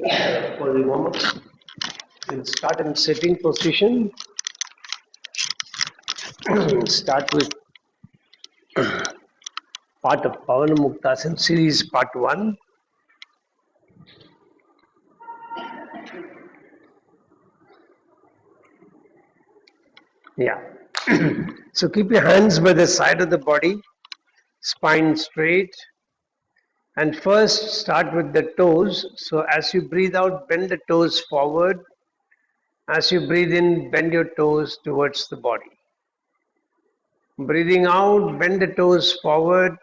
For the warm up, we'll start in sitting position. Start with part of Pavana Muktasana series, part 1. Yeah. So keep your hands by the side of the body, spine straight. And first start with the toes. So as you breathe out, bend the toes forward. As you breathe in, bend your toes towards the body. Breathing out, bend the toes forward.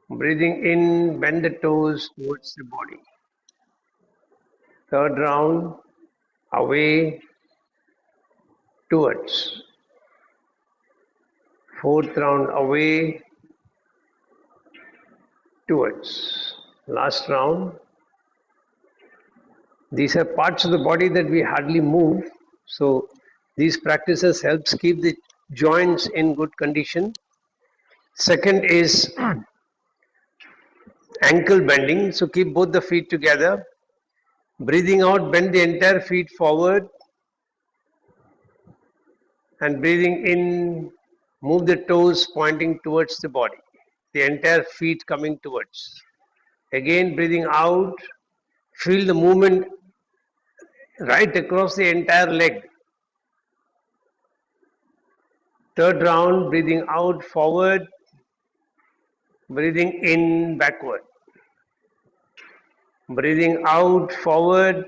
Breathing in, bend the toes towards the body. Third round, away, towards. Fourth round, away, towards. Last round. These are parts of the body that we hardly move. So these practices helps keep the joints in good condition. Second is ankle bending. So keep both the feet together. Breathing out, bend the entire feet forward. And breathing in, move the toes pointing towards the body. The entire feet coming towards. Again, breathing out, feel the movement right across the entire leg. Third round, breathing out, forward. Breathing in, backward. Breathing out, forward.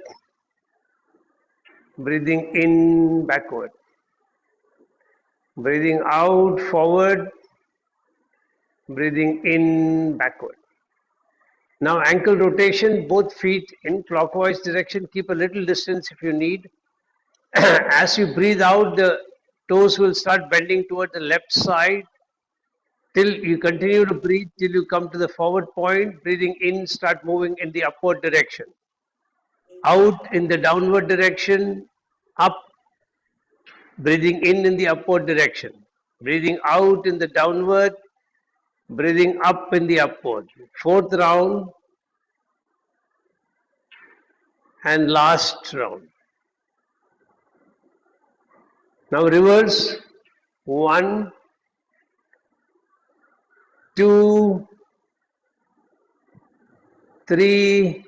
Breathing in, backward. Breathing out, forward. Breathing in, backward. Now ankle rotation, both feet in clockwise direction. Keep a little distance if you need. As you breathe out, the toes will start bending toward the left side. Till you continue to breathe till you come to the forward point. Breathing in, start moving in the upward direction. Out in the downward direction, up. Breathing in the upward direction. Breathing out in the downward, breathing up in the upward. Fourth round and last round. Now reverse. 1, 2, 3,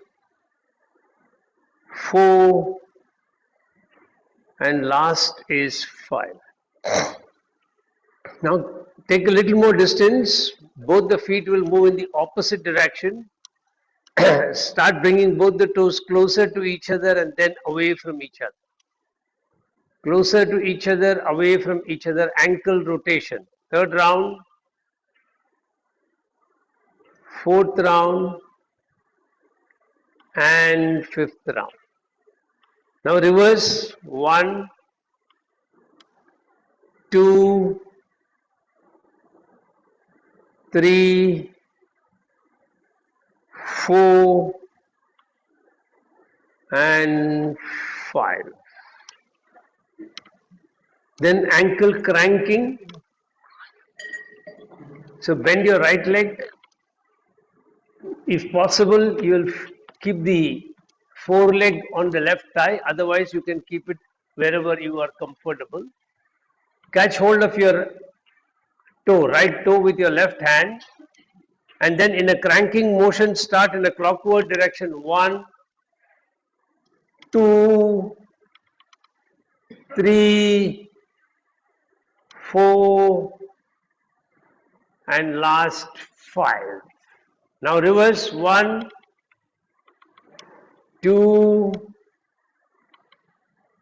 4, and last is 5. Now take a little more distance. Both the feet will move in the opposite direction. Start bringing both the toes closer to each other and then away from each other. Closer to each other, away from each other, ankle rotation. Third round, fourth round, and fifth round. Now reverse. 1, 2, 3, 4, and 5. Then ankle cranking. So bend your right leg. If possible, you will keep the foreleg on the left thigh. Otherwise, you can keep it wherever you are comfortable. Catch hold of your toe, right toe with your left hand. And then in a cranking motion, start in a clockwise direction. 1, 2, 3, 4, and last 5. Now reverse. 1, 2,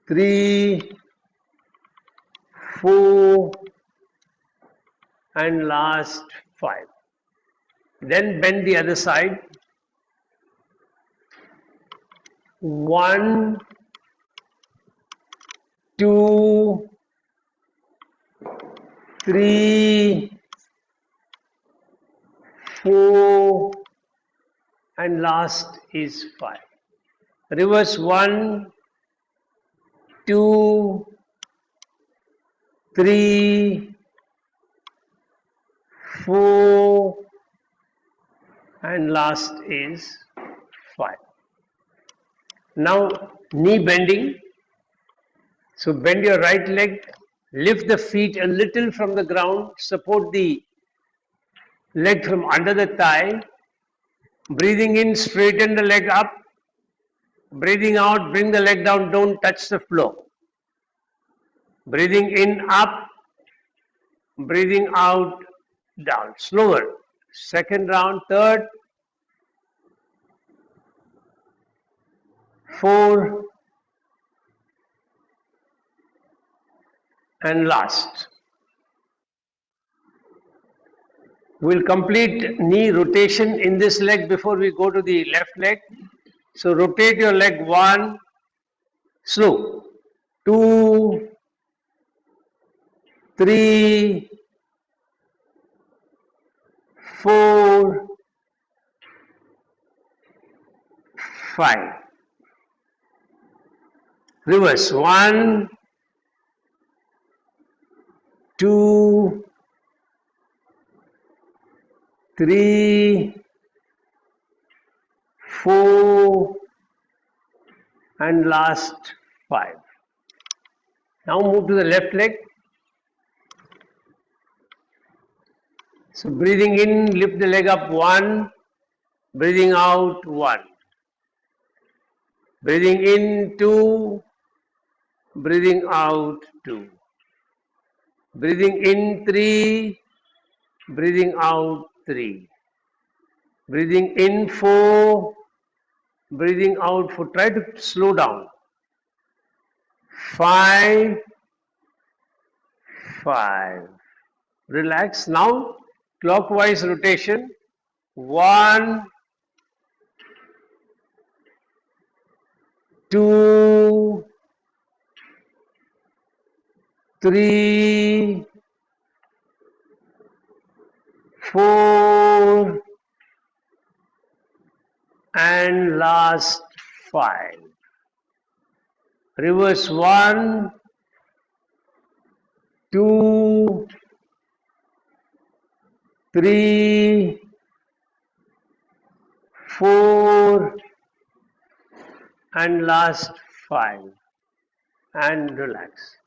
3, 4, and last 5. Then bend the other side. 1, 2, 3, 4, and last is 5. Reverse. 1, 2, 3, 4, and last is 5. Now knee bending. So bend your right leg, lift the feet a little from the ground, support the leg from under the thigh. Breathing in, straighten the leg up. Breathing out, bring the leg down, don't touch the floor. Breathing in, up. Breathing out, down. Slower. Second round, third, four, and last. We'll complete knee rotation in this leg before we go to the left leg. So rotate your leg, one, slow, two, three, four, five. Reverse, one, two, three, four, and last five. Now move to the left leg. So breathing in, lift the leg up, one. Breathing out, one. Breathing in, two. Breathing out, two. Breathing in, three. Breathing out, three. Breathing in, four. Breathing out, four. Try to slow down. Five. Five. Relax. Now, clockwise rotation. One, two, three, four, and last five. Reverse, one, two, three, four, and last five. And relax.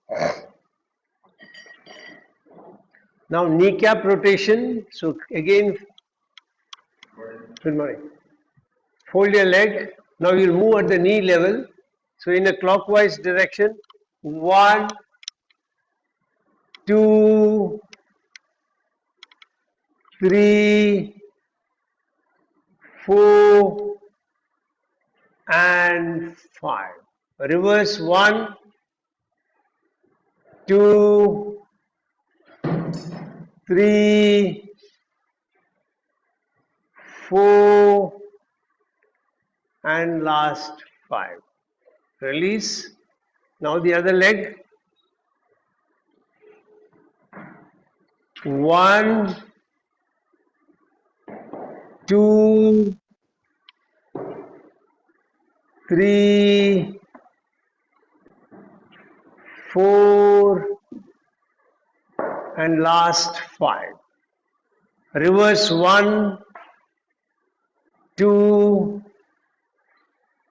Now kneecap rotation. So again, good morning. Fold your leg. Now you'll move at the knee level. So in a clockwise direction. One, two, three, four, and five. Reverse, one, two, three, four, and last five. Release. Now the other leg. One, two, three, four, and last five. Reverse, one, two,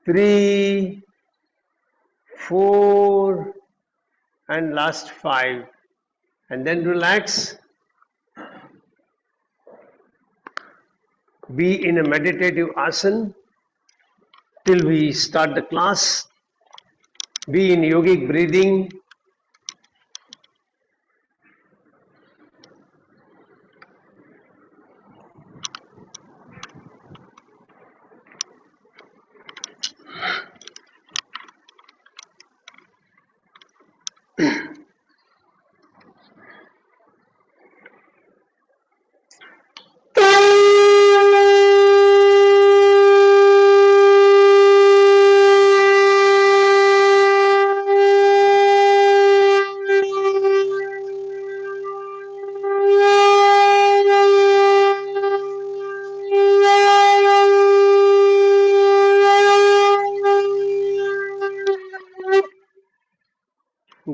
three, four, and last five. And then relax. Be in a meditative asana till we start the class. Be in yogic breathing.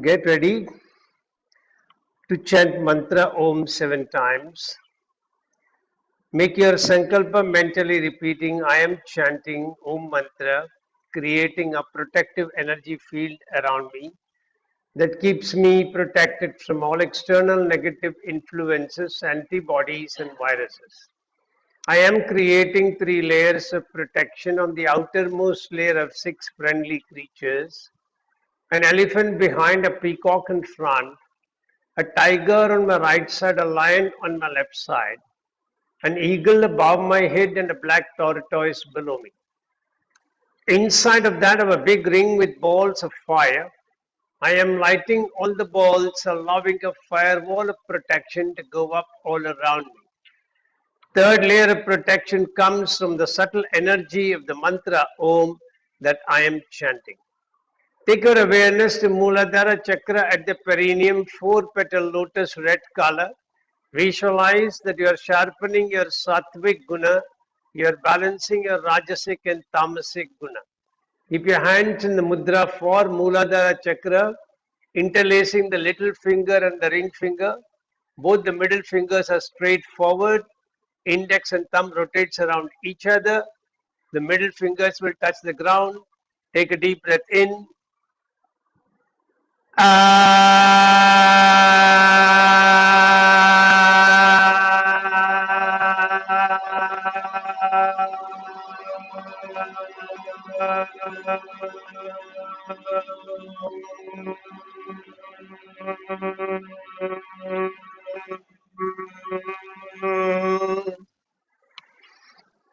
Get ready to chant mantra Om 7 times. Make your sankalpa mentally repeating, I am chanting Om mantra creating a protective energy field around me that keeps me protected from all external negative influences, antibodies, and viruses. I am creating three layers of protection. On the outermost layer of six friendly creatures: an elephant behind, a peacock in front, a tiger on my right side, a lion on my left side, an eagle above my head, and a black tortoise below me. Inside of that, I have a big ring with balls of fire. I am lighting all the balls, allowing a firewall of protection to go up all around me. Third layer of protection comes from the subtle energy of the mantra Om that I am chanting. Take your awareness to Muladhara Chakra at the perineum, four petal lotus, red color. Visualize that you are sharpening your sattvic guna, you are balancing your rajasic and tamasic guna. Keep your hands in the mudra for Muladhara Chakra, interlacing the little finger and the ring finger. Both the middle fingers are straight forward. Index and thumb rotates around each other. The middle fingers will touch the ground. Take a deep breath in.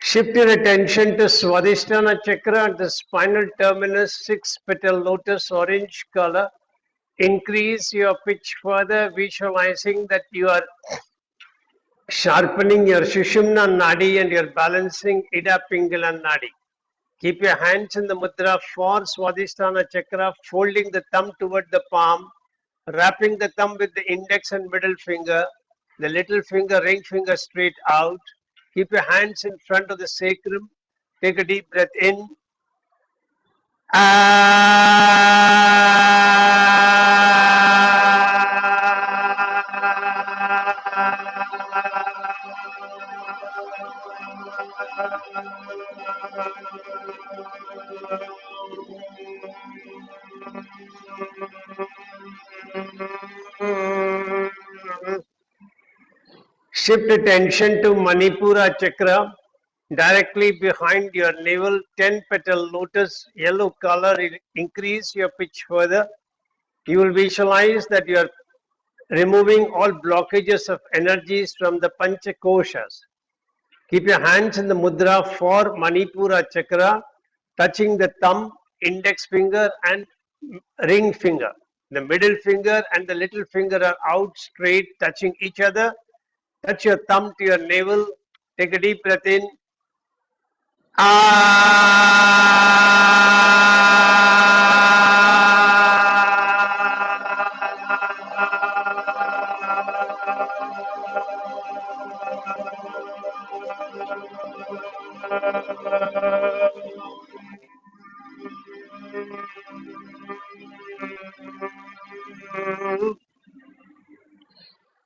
Shift your attention to Swadhisthana Chakra at the spinal terminus, six petal lotus, orange color. Increase your pitch further, visualizing that you are sharpening your Shushumna Nadi and you're balancing Ida Pingala Nadi. Keep your hands in the mudra for Swadhisthana Chakra, folding the thumb toward the palm, wrapping the thumb with the index and middle finger, the little finger, ring finger straight out. Keep your hands in front of the sacrum. Take a deep breath in. Shift attention to Manipura Chakra, directly behind your navel, 10 petal lotus, yellow color. Increase your pitch further. You will visualize that you are removing all blockages of energies from the Panchakoshas. Keep your hands in the mudra for Manipura Chakra, touching the thumb, index finger, and ring finger. The middle finger and the little finger are out straight, touching each other. Touch your thumb to your navel. Take a deep breath in.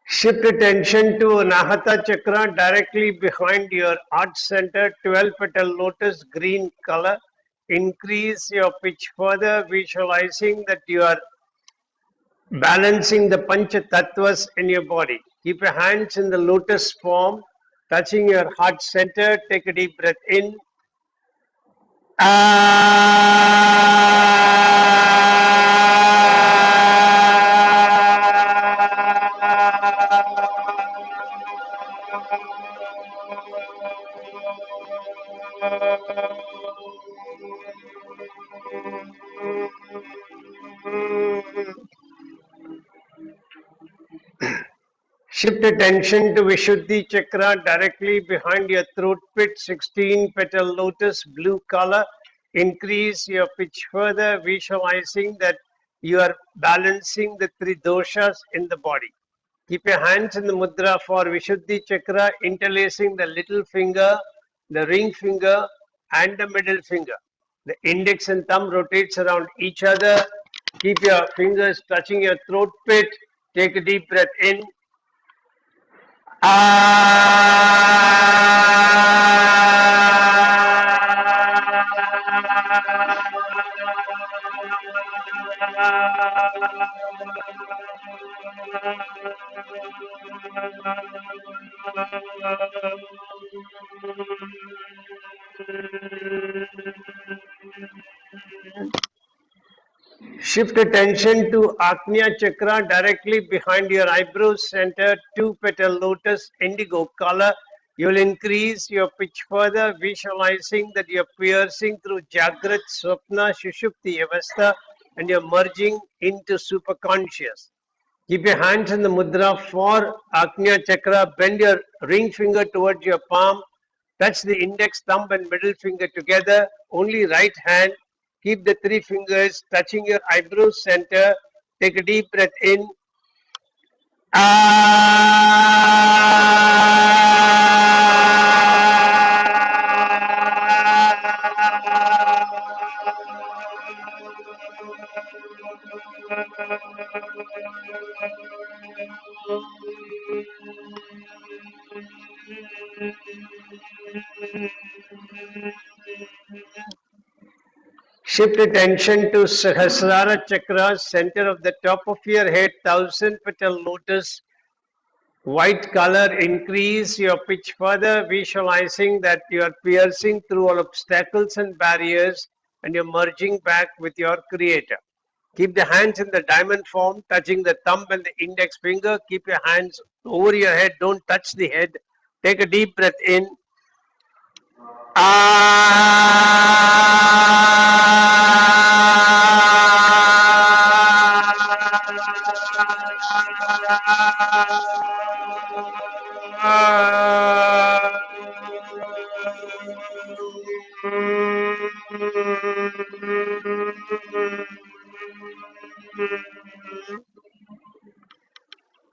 Shift attention to Anahata Chakra, directly behind your heart center, 12 petal lotus, green color. Increase your pitch further, visualizing that you are balancing the Pancha Tattvas in your body. Keep your hands in the lotus form, touching your heart center. Take a deep breath in. Shift attention to Vishuddhi Chakra, directly behind your throat pit, 16 petal lotus, blue color. Increase your pitch further, visualizing that you are balancing the three doshas in the body. Keep your hands in the mudra for Vishuddhi Chakra, interlacing the little finger, the ring finger, and the middle finger. The index and thumb rotates around each other. Keep your fingers touching your throat pit. Take a deep breath in. Shift attention to Agnya Chakra directly behind your eyebrow center, two petal lotus, indigo color. You'll increase your pitch further, visualizing that you're piercing through Jagrat, Swapna, Shushupti, Avastha, and you're merging into superconscious. Keep your hands in the mudra for Agnya Chakra. Bend your ring finger towards your palm. Touch the index, thumb, and middle finger together. Only right hand. Keep the three fingers touching your eyebrow center. Take a deep breath in. Shift attention to Sahasrara Chakra, center of the top of your head, 1000 petal lotus, white color. Increase your pitch further, visualizing that you are piercing through all obstacles and barriers and you're merging back with your creator. Keep the hands in the diamond form, touching the thumb and the index finger. Keep your hands over your head, don't touch the head. Take a deep breath in.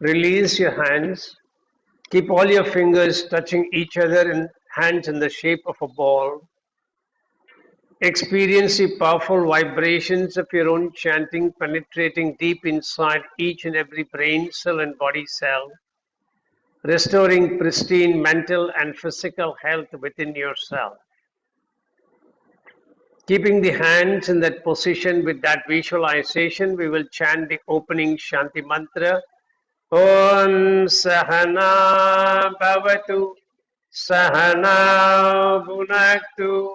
Release your hands. Keep all your fingers touching each other and hands in the shape of a ball. Experience the powerful vibrations of your own chanting penetrating deep inside each and every brain cell and body cell, restoring pristine mental and physical health within yourself. Keeping the hands in that position with that visualization, we will chant the opening Shanti mantra. Om Sahana Bhavatu Sahana Bhunaktu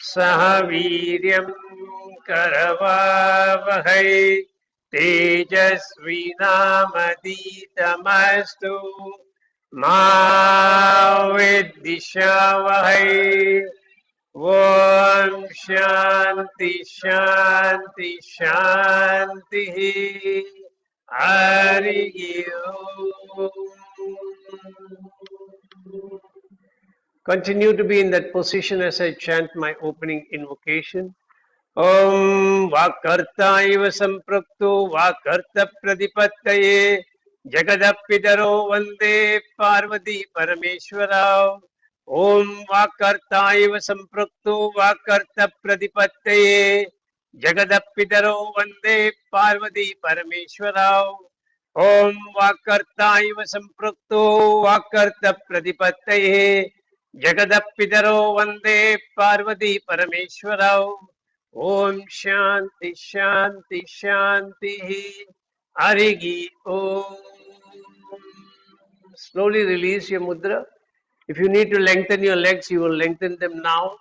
Sahaviryam Karavavahai Tejasvinamaditamastु Ma Viddhishavahai. Om Shanti Shanti Shanti. Hari Om. Continue to be in that position as I chant my opening invocation. Om Vakarta iva samprakto Vakarta pradipattaye Jagadapidaro Vande Parvati Parameshwarao. Om Vakarta iva samprakto Vakarta pradipattaye Jagadapidaro Vande Parvati Parameshwarao. Om Vakarta iva samprakto Vakarta pradipattaye Jagadapidaro Vande Parvati Parameshwarao. Om Shanti Shanti Shanti. Hari Om. Slowly release your mudra. If you need to lengthen your legs, you will lengthen them now.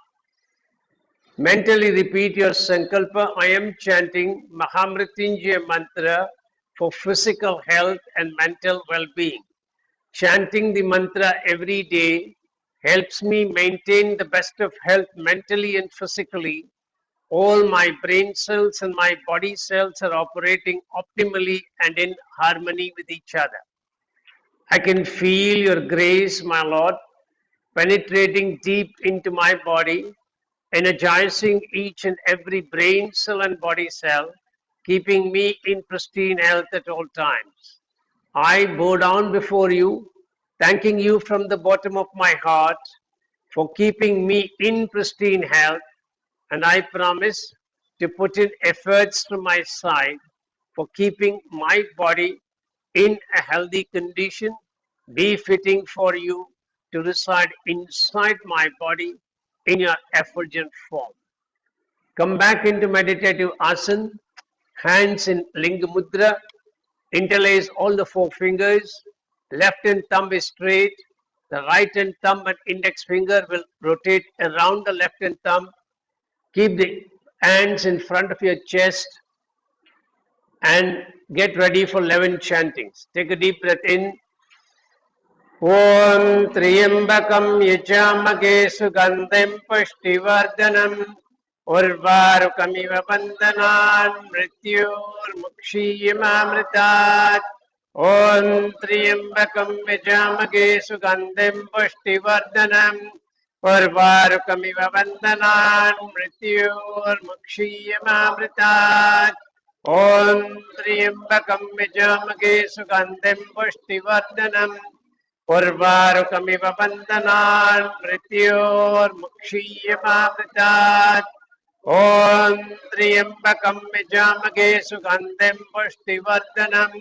Mentally repeat your sankalpa. I am chanting Mahamrityunjaya mantra for physical health and mental well-being. Chanting the mantra every day helps me maintain the best of health mentally and physically. All my brain cells and my body cells are operating optimally and in harmony with each other. I can feel your grace, my Lord, penetrating deep into my body, energizing each and every brain cell and body cell, keeping me in pristine health at all times. I bow down before you, thanking you from the bottom of my heart for keeping me in pristine health, and I promise to put in efforts from my side for keeping my body in a healthy condition, befitting for you to reside inside my body in your effulgent form. Come back into meditative asana, hands in linga mudra, interlace all the four fingers, left and thumb is straight, The right hand thumb and index finger will rotate around the left hand thumb. Keep the hands in front of your chest and get ready for 11 chantings. Take a deep breath in. ॐ त्र्यम्बकं यजामहे सुगन्धिं पुष्टिवर्धनम् उर्वारुकमिव बन्धनान् मृत्योर्मुक्षीयमामृतात् ॐ त्र्यम्बकं यजामहे सुगन्धिं पुष्टिवर्धनम् उर्वारुकमिव बन्धनान् मृत्योर्मुक्षीयमामृतात् ॐ त्र्यम्बकं यजामहे सुगन्धिं पुष्टिवर्धनम् उर्वारुकमिव बन्धनान् मृत्योर्मुक्षीयमामृतात् ॐ त्र्यम्बकं यजामहे सुगन्धिं पुष्टिवर्धनम्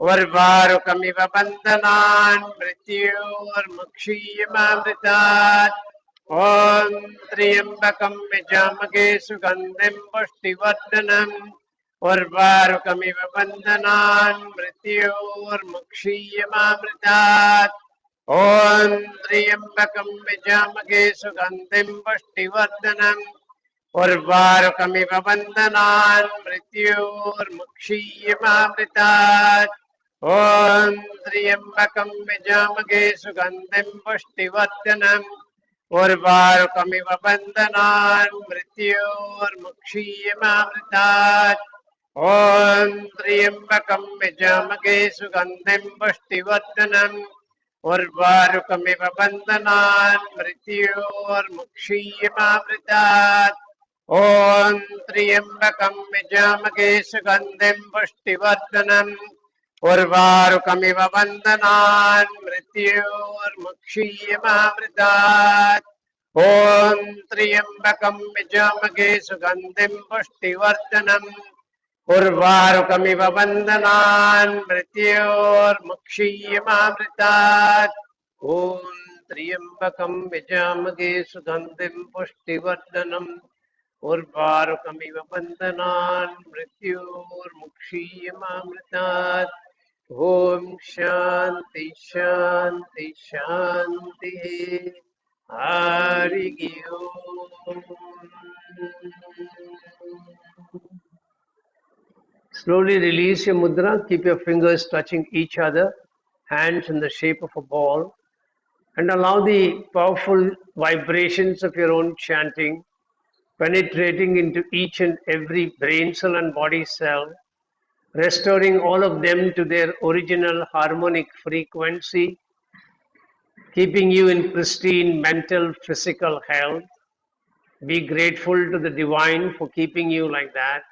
उर्वारुकमिव बन्धनान् मृत्योर्मुक्षीयमामृतात् ॐ त्र्यम्बकं यजामहे सुगन्धिं पुष्टिवर्धनम् उर्वारुकमिव बन्धनान् मृत्योर्मुक्षीयमामृतात् ॐ त्र्यम्बकं यजामहे सुगन्धिं पुष्टिवर्धनम् उर्वारुकमिव बन्धनान् मृत्योर्मुक्षीयमामृतात् ॐ त्र्यम्बकं यजामहे सुगन्धिं पुष्टिवर्धनम् उर्वारुकमिव बन्धनान् मृत्योर्मुक्षीयमामृतात् ॐ त्र्यम्बकं यजामहे सुगन्धिं पुष्टिवर्धनम् उर्वारुकमिव बन्धनान् मृत्योर्मुक्षीयमामृतात् ॐ त्र्यम्बकं यजामहे सुगन्धिं पुष्टिवर्धनम् उर्वारुकमिव बन्धनान् मृत्योर्मुक्षीयमामृतात् ॐ त्र्यम्बकं यजामहे सुगन्धिं पुष्टिवर्धनम् उर्वारुकमिव बन्धनान् मृत्योर्मुक्षीयमामृतात् ॐ त्र्यम्बकं यजामहे सुगन्धिं पुष्टिवर्धनम् उर्वारुकमिव बन्धनान् मृत्योर्मुक्षीयमामृतात् ॐ शान्ति शान्ति शान्तिः हरिः ओम्. Slowly release your mudra. Keep your fingers touching each other, hands in the shape of a ball, and allow the powerful vibrations of your own chanting penetrating into each and every brain cell and body cell, restoring all of them to their original harmonic frequency, keeping you in pristine mental, physical health. Be grateful to the divine for keeping you like that,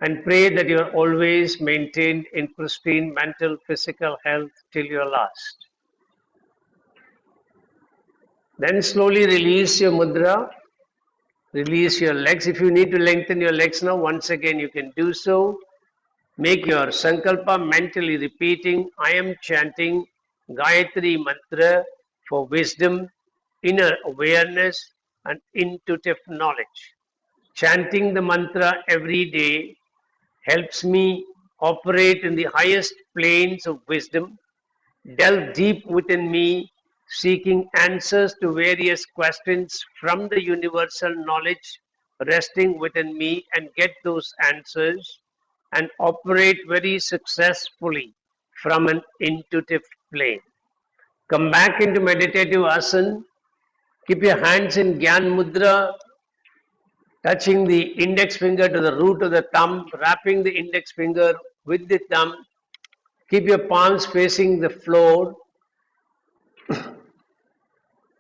and pray that you are always maintained in pristine mental, physical health till your last. Then slowly release your mudra, release your legs. If you need to lengthen your legs now, once again you can do so. Make your sankalpa mentally repeating, I am chanting Gayatri mantra for wisdom, inner awareness and intuitive knowledge. Chanting the mantra every day helps me operate in the highest planes of wisdom, delve deep within me, seeking answers to various questions from the universal knowledge resting within me, and get those answers and operate very successfully from an intuitive plane. Come back into meditative asana. Keep your hands in Gyan Mudra, touching the index finger to the root of the thumb, wrapping the index finger with the thumb. Keep your palms facing the floor.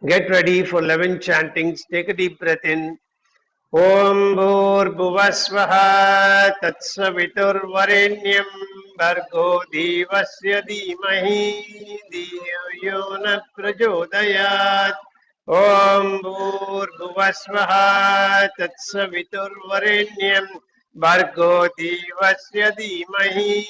Get ready for 11 chantings. Take a deep breath in. Om Bhurбhuvasvaha Tatsaviturvarenyam Bhargo Devasya Dhimahi Dhiyo Yo Na Prachodayat. Om Bhurбhuvasvaha Tatsaviturvarenyam Bhargo Devasya Dhimahi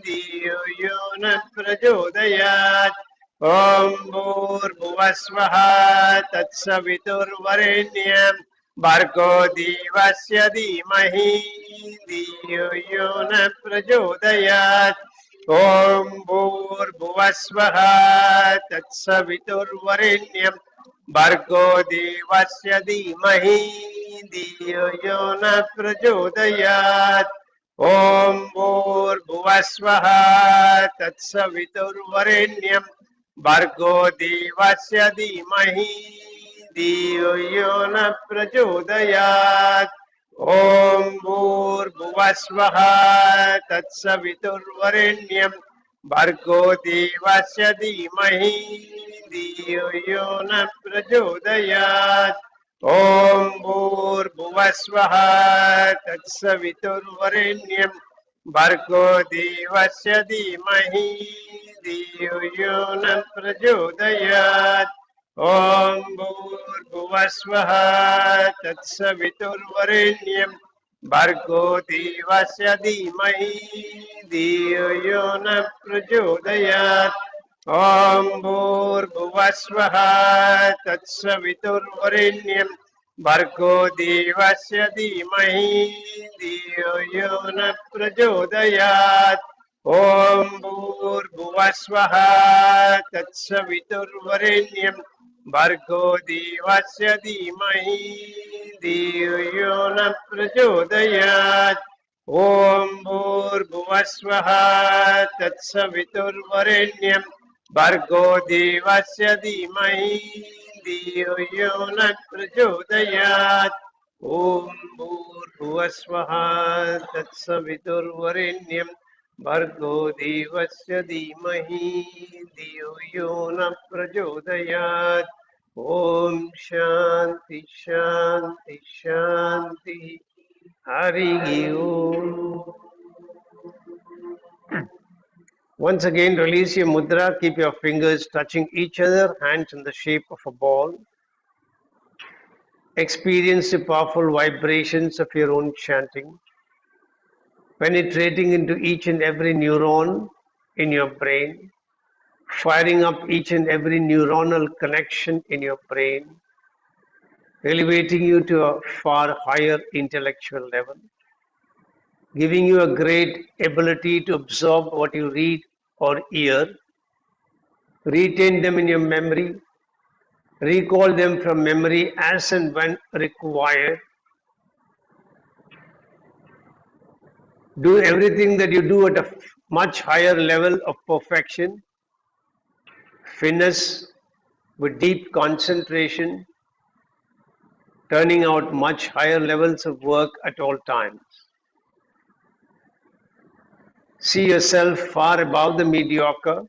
Dhiyo Yo Na Prachodayat. Om Bhurбhuvasvaha Tatsaviturvarenyam Bhargo Devasya Dhimahi Dhiyo Yo Na Prachodayat. ॐ भूर्भुवस्वः तत्सवितुर्वरेण्यं भर्गो देवस्य धीमहि धियो यो न प्रचोदयात् ॐ भूर्भुवस्वः तत्सवितुर्वरेण्यं भर्गो देवस्य धीमहि धियो यो न प्रचोदयात् ॐ भूर्भुवस्वः तत्सवितुर्वरेण्यं भर्गो देवस्य धीमहि धियो यो न प्रचोदयात् ॐ भूर्भुवस्वः तत्सवितुर्वरेण्यं भर्गो देवस्य धीमहि धियो यो न प्रचोदयात् ॐ भूर्भुवस्वः तत्सवितुर्वरेण्यं भर्गो देवस्य धीमहि धियो यो न प्रचोदयात् ॐ भूर्भुवस्वः तत्सवितुर्वरेण्यं भर्गो देवस्य धीमहि धियो यो न प्रचोदयात् ॐ भूर्भुवस्वः तत्सवितुर्वरेण्यं भर्गो देवस्य धीमहि धियो यो न प्रचोदयात् ॐ भूर्भुवस्वः तत्सवितुर्वरेण्यं भर्गो देवस्य धीमहि धियो यो न प्रचोदयात् ॐ भूर्भुवस्वः तत्सवितुर्वरेण्यं भर्गो देवस्य धीमहि धियो यो न प्रचोदयात् ॐ शान्ति शान्ति शान्ति हरि ओम. Once again, release your mudra. Keep your fingers touching each other, hands in the shape of a ball. Experience the powerful vibrations of your own chanting, penetrating into each and every neuron in your brain, firing up each and every neuronal connection in your brain, elevating you to a far higher intellectual level, giving you a great ability to absorb what you read or hear, retain them in your memory, recall them from memory as and when required, do everything that you do at a much higher level of perfection, finesse, with deep concentration, turning out much higher levels of work at all times. See yourself far above the mediocre.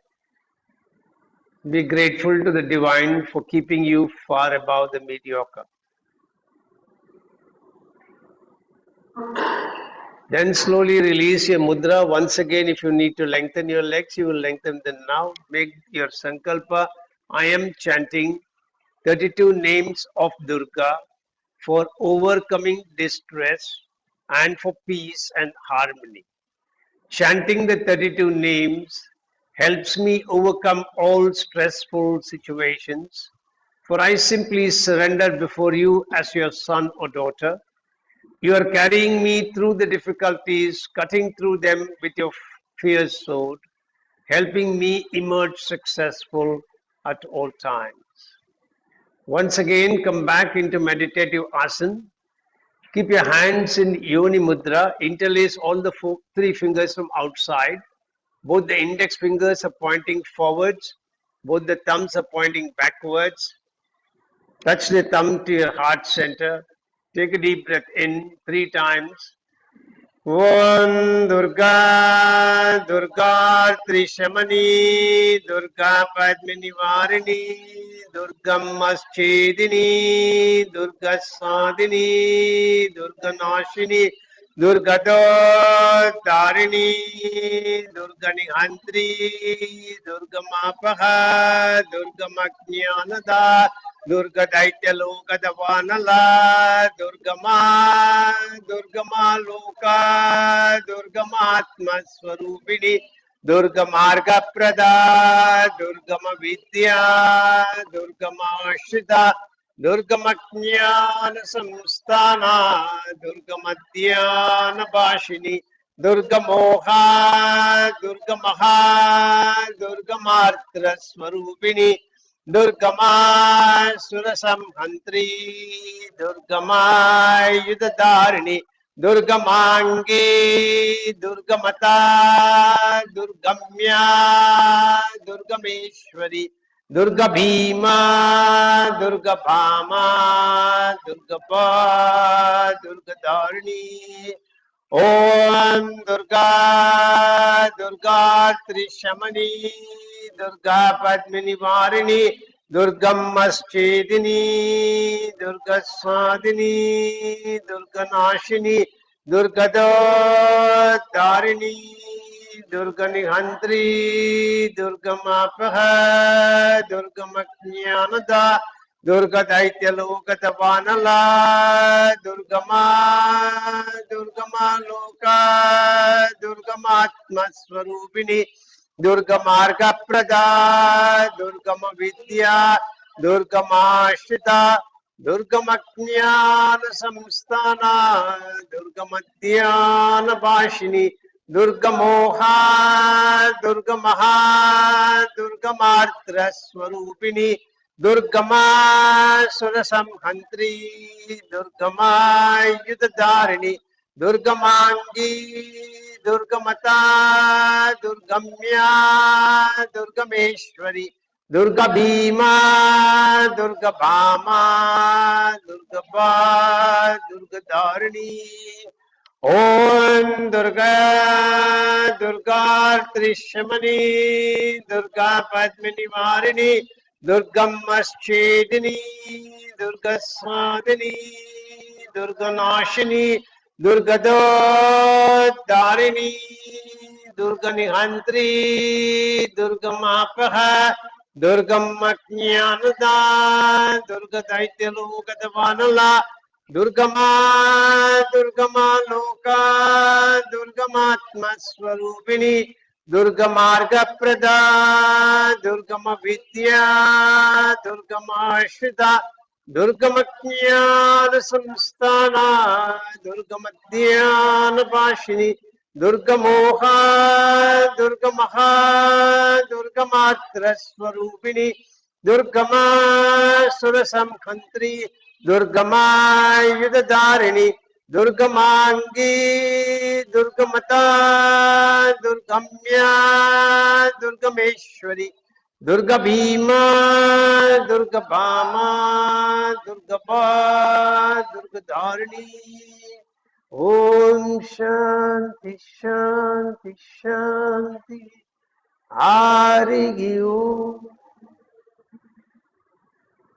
Be grateful to the divine for keeping you far above the mediocre. Then slowly release your mudra. Once again, if you need to lengthen your legs, you will lengthen them now. Make your sankalpa. I am chanting 32 names of Durga for overcoming distress and for peace and harmony. Chanting the 32 names helps me overcome all stressful situations, for I simply surrender before you as your son or daughter. You are carrying me through the difficulties, cutting through them with your fierce sword, helping me emerge successful at all times. Once again, come back into meditative asana. Keep your hands in Yoni Mudra. Interlace all the three fingers from outside. Both the index fingers are pointing forwards. Both the thumbs are pointing backwards. Touch the thumb to your heart center. Take a deep breath in 3 times. Om Durga, Durga Trishamani, Durga Padmini Varini, Durga Maschedini, Durga Sadini, Durga Nashini, Durga Darini, Durga Nihantri, Durga Mapaha, Durga Maknyanada, Durga Daitya Loka Davanala, Durga Ma Loka, Durga Matma Swarupini, Durga Marga Prada, Durga Vidya, Durga Ashita, Durga Jnana Samstana, Durga Madhyana Bhashini, दुर्गमोहा दुर्गमहा दुर्गमार्त्र स्वरूपिणी दुर्गमा सुरसंहंत्री दुर्गमायुधधारिणी दुर्गमांगे दुर्गमता दुर्गम्या दुर्गमेश्वरी दुर्गा भीमा दुर्गा भामा दुर्गा दुर्गधारिणी ओम दुर्गा दुर्गा त्रिशमनी दुर्गा पद्मिनी वारिणी दुर्गमश्चेदिनी दुर्गा स्वादिनी दुर्गा नाशिनी दुर्गदारिणी दुर्गा निहंत्री दुर्गमापह दुर्गमज्ञानदा दुर्गा दैत्यलोकतवानला दुर्गमा दुर्गमा लोका दुर्गमात्मस्वरूपिणी दुर्गमार्ग प्रदा दुर्गम विद्या दुर्गमाश्रिता दुर्गमज्ञान संस्थाना दुर्गमध्यान भाषिणी दुर्गमोहा दुर्गमहा दुर्गमार्त्र स्वरूपिणी दुर्गमा सुरसंहंत्री दुर्गमा युधधारिणी दुर्गमांगी दुर्गमता दुर्गम्या दुर्गमेश्वरी दुर्गा भीमा दुर्गा भामा दुर्गा दुर्गधारिणी ओम दुर्गा दुर्गा त्रिशमनी दुर्गा पद्मिनी वारिणी दुर्गमश्चेदिनी दुर्गा स्वादिनी दुर्गा नाशिनी दुर्गदारिणी दुर्गा निहंत्री दुर्गमापह दुर्गमज्ञानदा दुर्गा दैत्यलोकतवानला दुर्गमा दुर्गमा लोका दुर्गमात्मस्वरूपिणी दुर्गमार्ग प्रदा दुर्गम विद्या दुर्गमाश्रिता दुर्गमज्ञान संस्थाना दुर्गमध्यान भाषिणी दुर्गमोहा दुर्गमहा दुर्गमात्र स्वरूपिणी दुर्गमा सुरसंहंत्री दुर्गमा युधधारिणी दुर्गमांगी दुर्गमता दुर्गम्या दुर्गमेश्वरी दुर्गा भीमा दुर्गा भामा दुर्गा दुर्गधारिणी ओम शांति शांति शांति हरि ओम.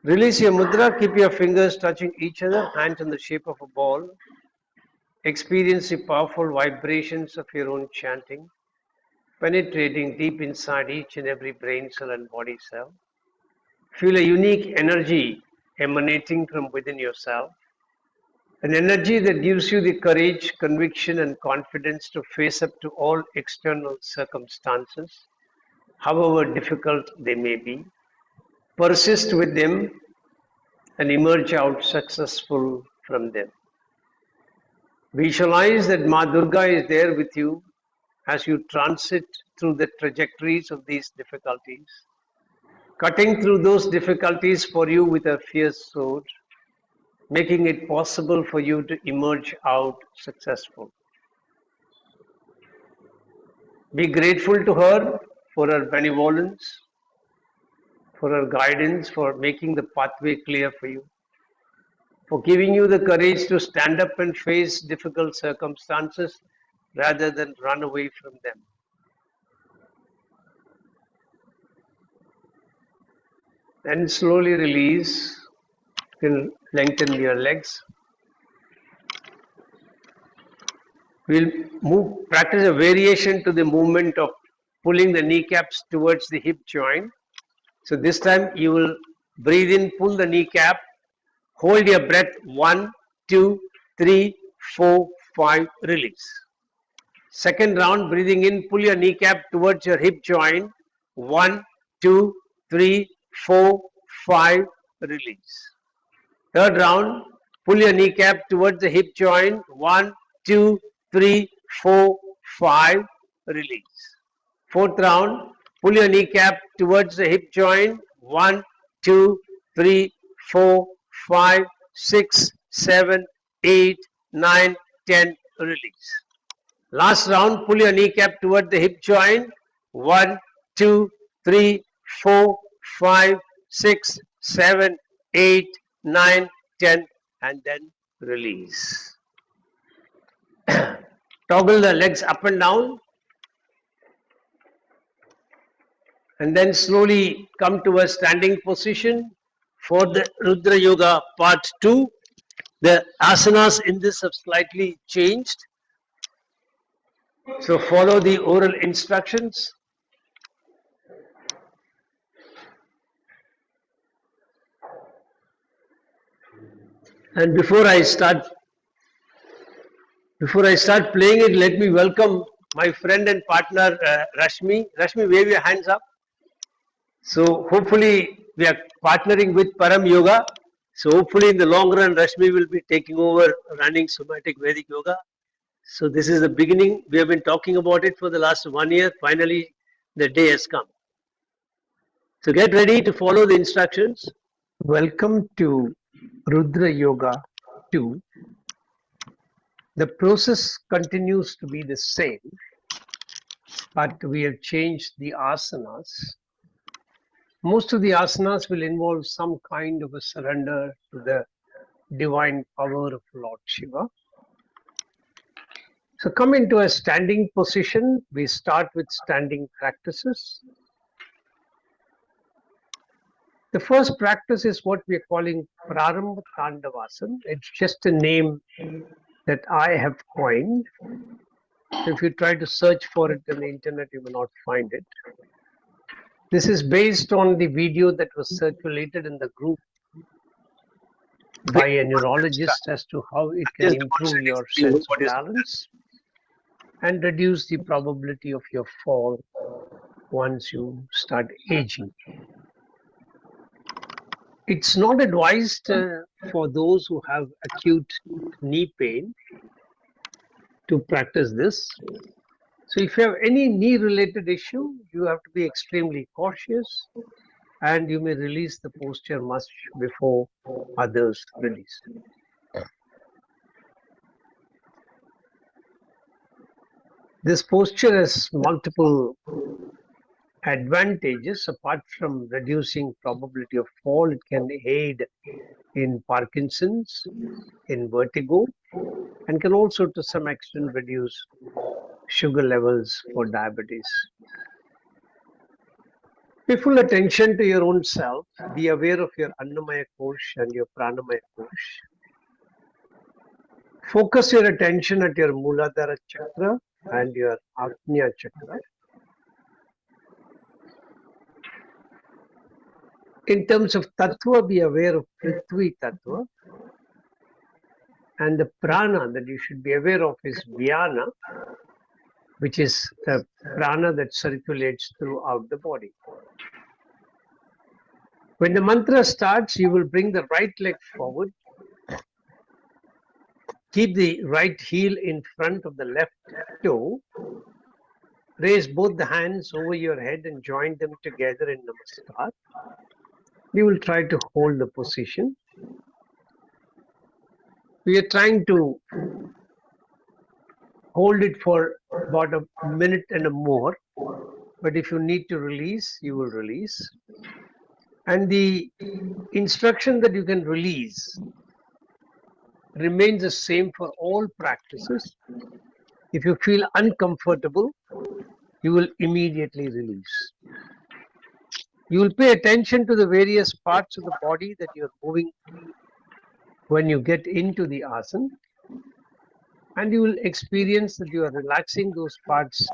Release your mudra, keep your fingers touching each other, hands in the shape of a ball. Experience the powerful vibrations of your own chanting, penetrating deep inside each and every brain cell and body cell. Feel a unique energy emanating from within yourself, an energy that gives you the courage, conviction, and confidence to face up to all external circumstances, however difficult they may be. Persist with them and emerge out successful from them. Visualize that Ma Durga is there with you as you transit through the trajectories of these difficulties, cutting through those difficulties for you with a fierce sword, making it possible for you to emerge out successful. Be grateful to her for her benevolence, for her guidance, for making the pathway clear for you, for giving you the courage to stand up and face difficult circumstances rather than run away from them. Then slowly release. You can lengthen your legs. We'll practice a variation to the movement of pulling the kneecaps towards the hip joint. So this time you will breathe in, pull the kneecap, hold your breath, 1, 2, 3, 4, 5, release. Second round, breathing in, pull your kneecap towards your hip joint, 1, 2, 3, 4, 5, release. Third round, pull your kneecap towards the hip joint, 1, 2, 3, 4, 5, release. Fourth round, pull your kneecap towards the hip joint. 1, 2, 3, 4, 5, 6, 7, 8, 9, 10, release. Last round, pull your kneecap toward the hip joint. 1, 2, 3, 4, 5, 6, 7, 8, 9, 10, and then release. Toggle the legs up and down, and then slowly come to a standing position for the Rudra Yoga part 2. The asanas in this have slightly changed. So follow the oral instructions. And before I start playing it, let me welcome my friend and partner Rashmi. Rashmi, wave your hands up. So hopefully we are partnering with Param Yoga. So hopefully in the long run, Rashmi will be taking over running Somatic Vedic Yoga. So this is the beginning. We have been talking about it for the last 1 year. Finally, the day has come. So get ready to follow the instructions. Welcome to Rudra Yoga 2. The process continues to be the same, but we have changed the asanas. Most of the asanas will involve some kind of a surrender to the divine power of Lord Shiva. So come into a standing position. We start with standing practices. The first practice is what we are calling Prarambha Tandavasana. It's just a name that I have coined. If you try to search for it on the internet, you will not find it. This is based on the video that was circulated in the group by a neurologist as to how it can improve your sense of balance and reduce the probability of your fall once you start aging. It's not advised for those who have acute knee pain to practice this. So if you have any knee related issue, you have to be extremely cautious and you may release the posture much before others release. This posture has multiple advantages. Apart from reducing probability of fall, it can aid in Parkinson's, in vertigo, and can also to some extent reduce sugar levels for diabetes. Pay full attention to your own self. Be aware of your Annamaya Kosh and your Pranamaya Kosh. Focus your attention at your Muladhara Chakra and your Agnya Chakra. In terms of Tattva, be aware of Prithvi Tattva. And the prana that you should be aware of is Vyana, which is the prana that circulates throughout the body. When the mantra starts, you will bring the right leg forward. Keep the right heel in front of the left toe. Raise both the hands over your head and join them together in Namaskar. You will try to hold the position. We are trying to hold it for about a minute and more. But if you need to release, you will release. And the instruction that you can release remains the same for all practices. If you feel uncomfortable, you will immediately release. You will pay attention to the various parts of the body that you are moving when you get into the asana, and you will experience that you are relaxing those parts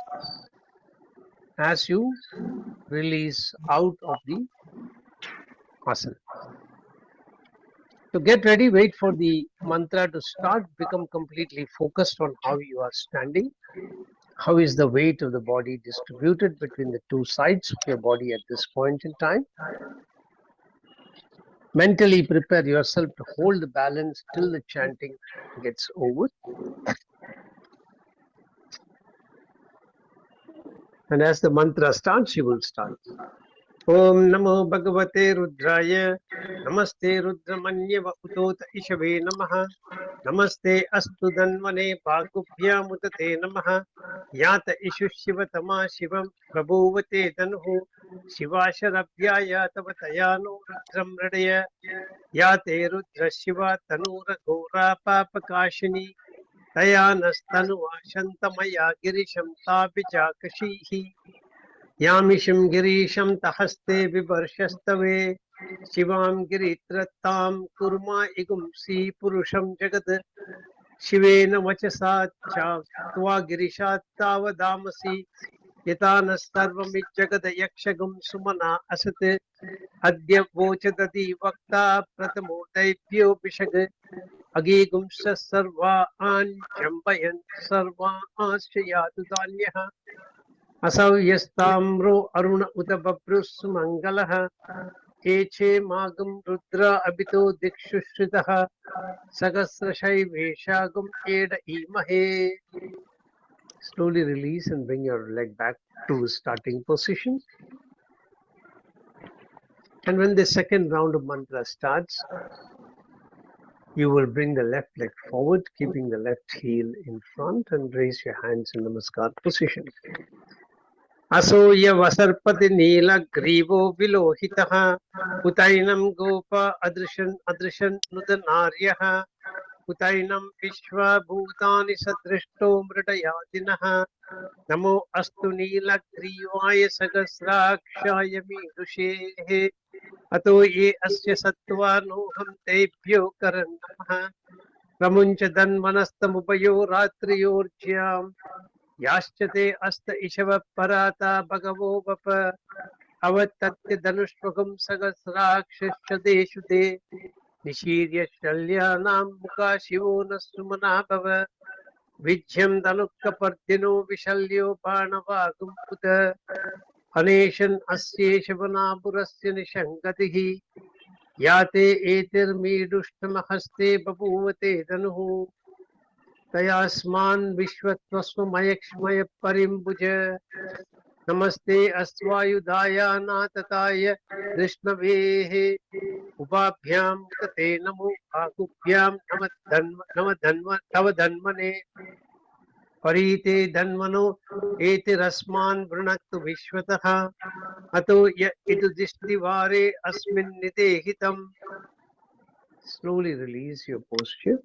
as you release out of the asana. So get ready, wait for the mantra to start, become completely focused on how you are standing. How is the weight of the body distributed between the two sides of your body at this point in time? Mentally prepare yourself to hold the balance till the chanting gets over. And as the mantra starts, you will start. Om Namo Bhagavate Rudraya. Namaste Rudramanyava Utota Ishave Namaha. Namaste Astu Danvane Bhakubhya Mutate Namaha. Yata Ishu Shivatama Shivam Prabhuvate Danhu. Shivasharabhyaya Tavatayano Rudram Radaya. Yate Rudra Shiva Tanura Gora Papakashini. Tayanastanu Shantamaya Girisham Tabichakashihi. Yamisham Girisham Tahaste Vivarshastave Shivam Giritrattam Kurma Igumsi Purusham Jagat Shivena Vachasa Tva Girishat Tavadamasi Yatanas Sarvamit Jagad Yakshagum Sumana Asate Adya Vochadati Vakta Pratamo Daipyo Bishag Agigumsa Sarva An Jambayan Sarva Asyayatu Danyaha असौ यस्ताम्रो अरुण उत बभ्रुस् मंगलः एचे मागं रुद्र अभितो दिक्षु श्रितः सहस्रशैवेशागं add ईमहे. Slowly release and bring your leg back to starting position. And when the second round of mantra starts, you will bring the left leg forward, keeping the left heel in front, and raise your hands in namaskar position. असोय वसर्पति नील ग्रीवो विलोहितः उतैनं गोप अदृशन् अदृशन् नुद नार्यः उतैनं विश्वभूतानि सदृष्टो मृडयादिनः नमो अस्तु नीलग्रीवाय सहस्राक्षाय मीदुषेः अतो ये अस्य सत्त्वानोऽहं तेभ्यो करन् नमः प्रमुञ्च दन्वनस्तमुभयो रात्रियोर्ज्याम् याश्चते अस्त इशव पराता भगवो वप अवतत्य धनुष्वकं सहस्राक्षदेषु ते निशीर्य शल्यानां मुखा शिवो न सुमना भव विज्यं धनुक्कपर्दिनो विशल्यो बाणवागुं पुत अनेशन् अस्येष वनापुरस्य निशङ्गतिः याते एतिर्मीडुष्टमहस्ते बभूवते धनुः तयास्मान् विश्वत्वस्मयक्ष्मय परिम्बुज नमस्ते अस्वायुधाय नातताय कृष्णवेः उपाभ्यां तते नमो आकुभ्यां नव धन्वने परीते धन्वनो एतिरस्मान् वृणक्तु विश्वतः अतो य इदुदिष्टिवारे अस्मिन् निदेहितम्. Slowly release your posture.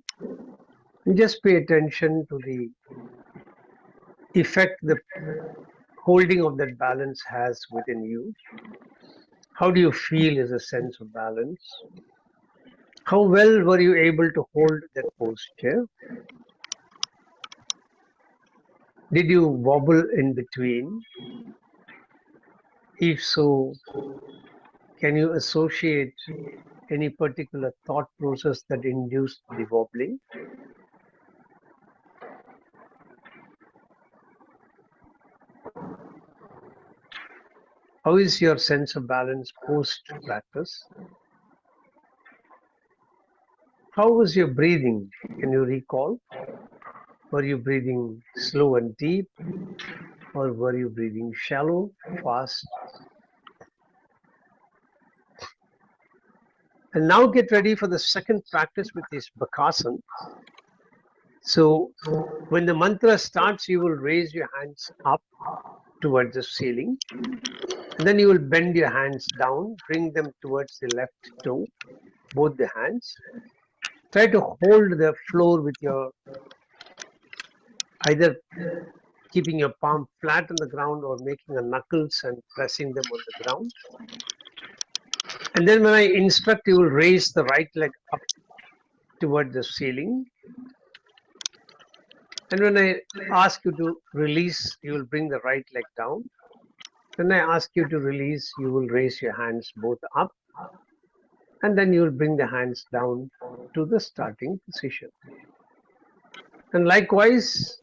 Just pay attention to the effect the holding of that balance has within you. How do you feel as a sense of balance? How well were you able to hold that posture? Did you wobble in between? If so, can you associate any particular thought process that induced the wobbling? How is your sense of balance post-practice? How was your breathing? Can you recall? Were you breathing slow and deep? Or were you breathing shallow, fast? And now get ready for the second practice, with this Bakasan. So when the mantra starts, you will raise your hands up towards the ceiling. And then you will bend your hands down, bring them towards the left toe, both the hands. Try to hold the floor with your, either keeping your palm flat on the ground or making a knuckles and pressing them on the ground. And then when I instruct, you will raise the right leg up toward the ceiling. And when I ask you to release, you will bring the right leg down. When I ask you to release, you will raise your hands both up. And then you will bring the hands down to the starting position. And likewise,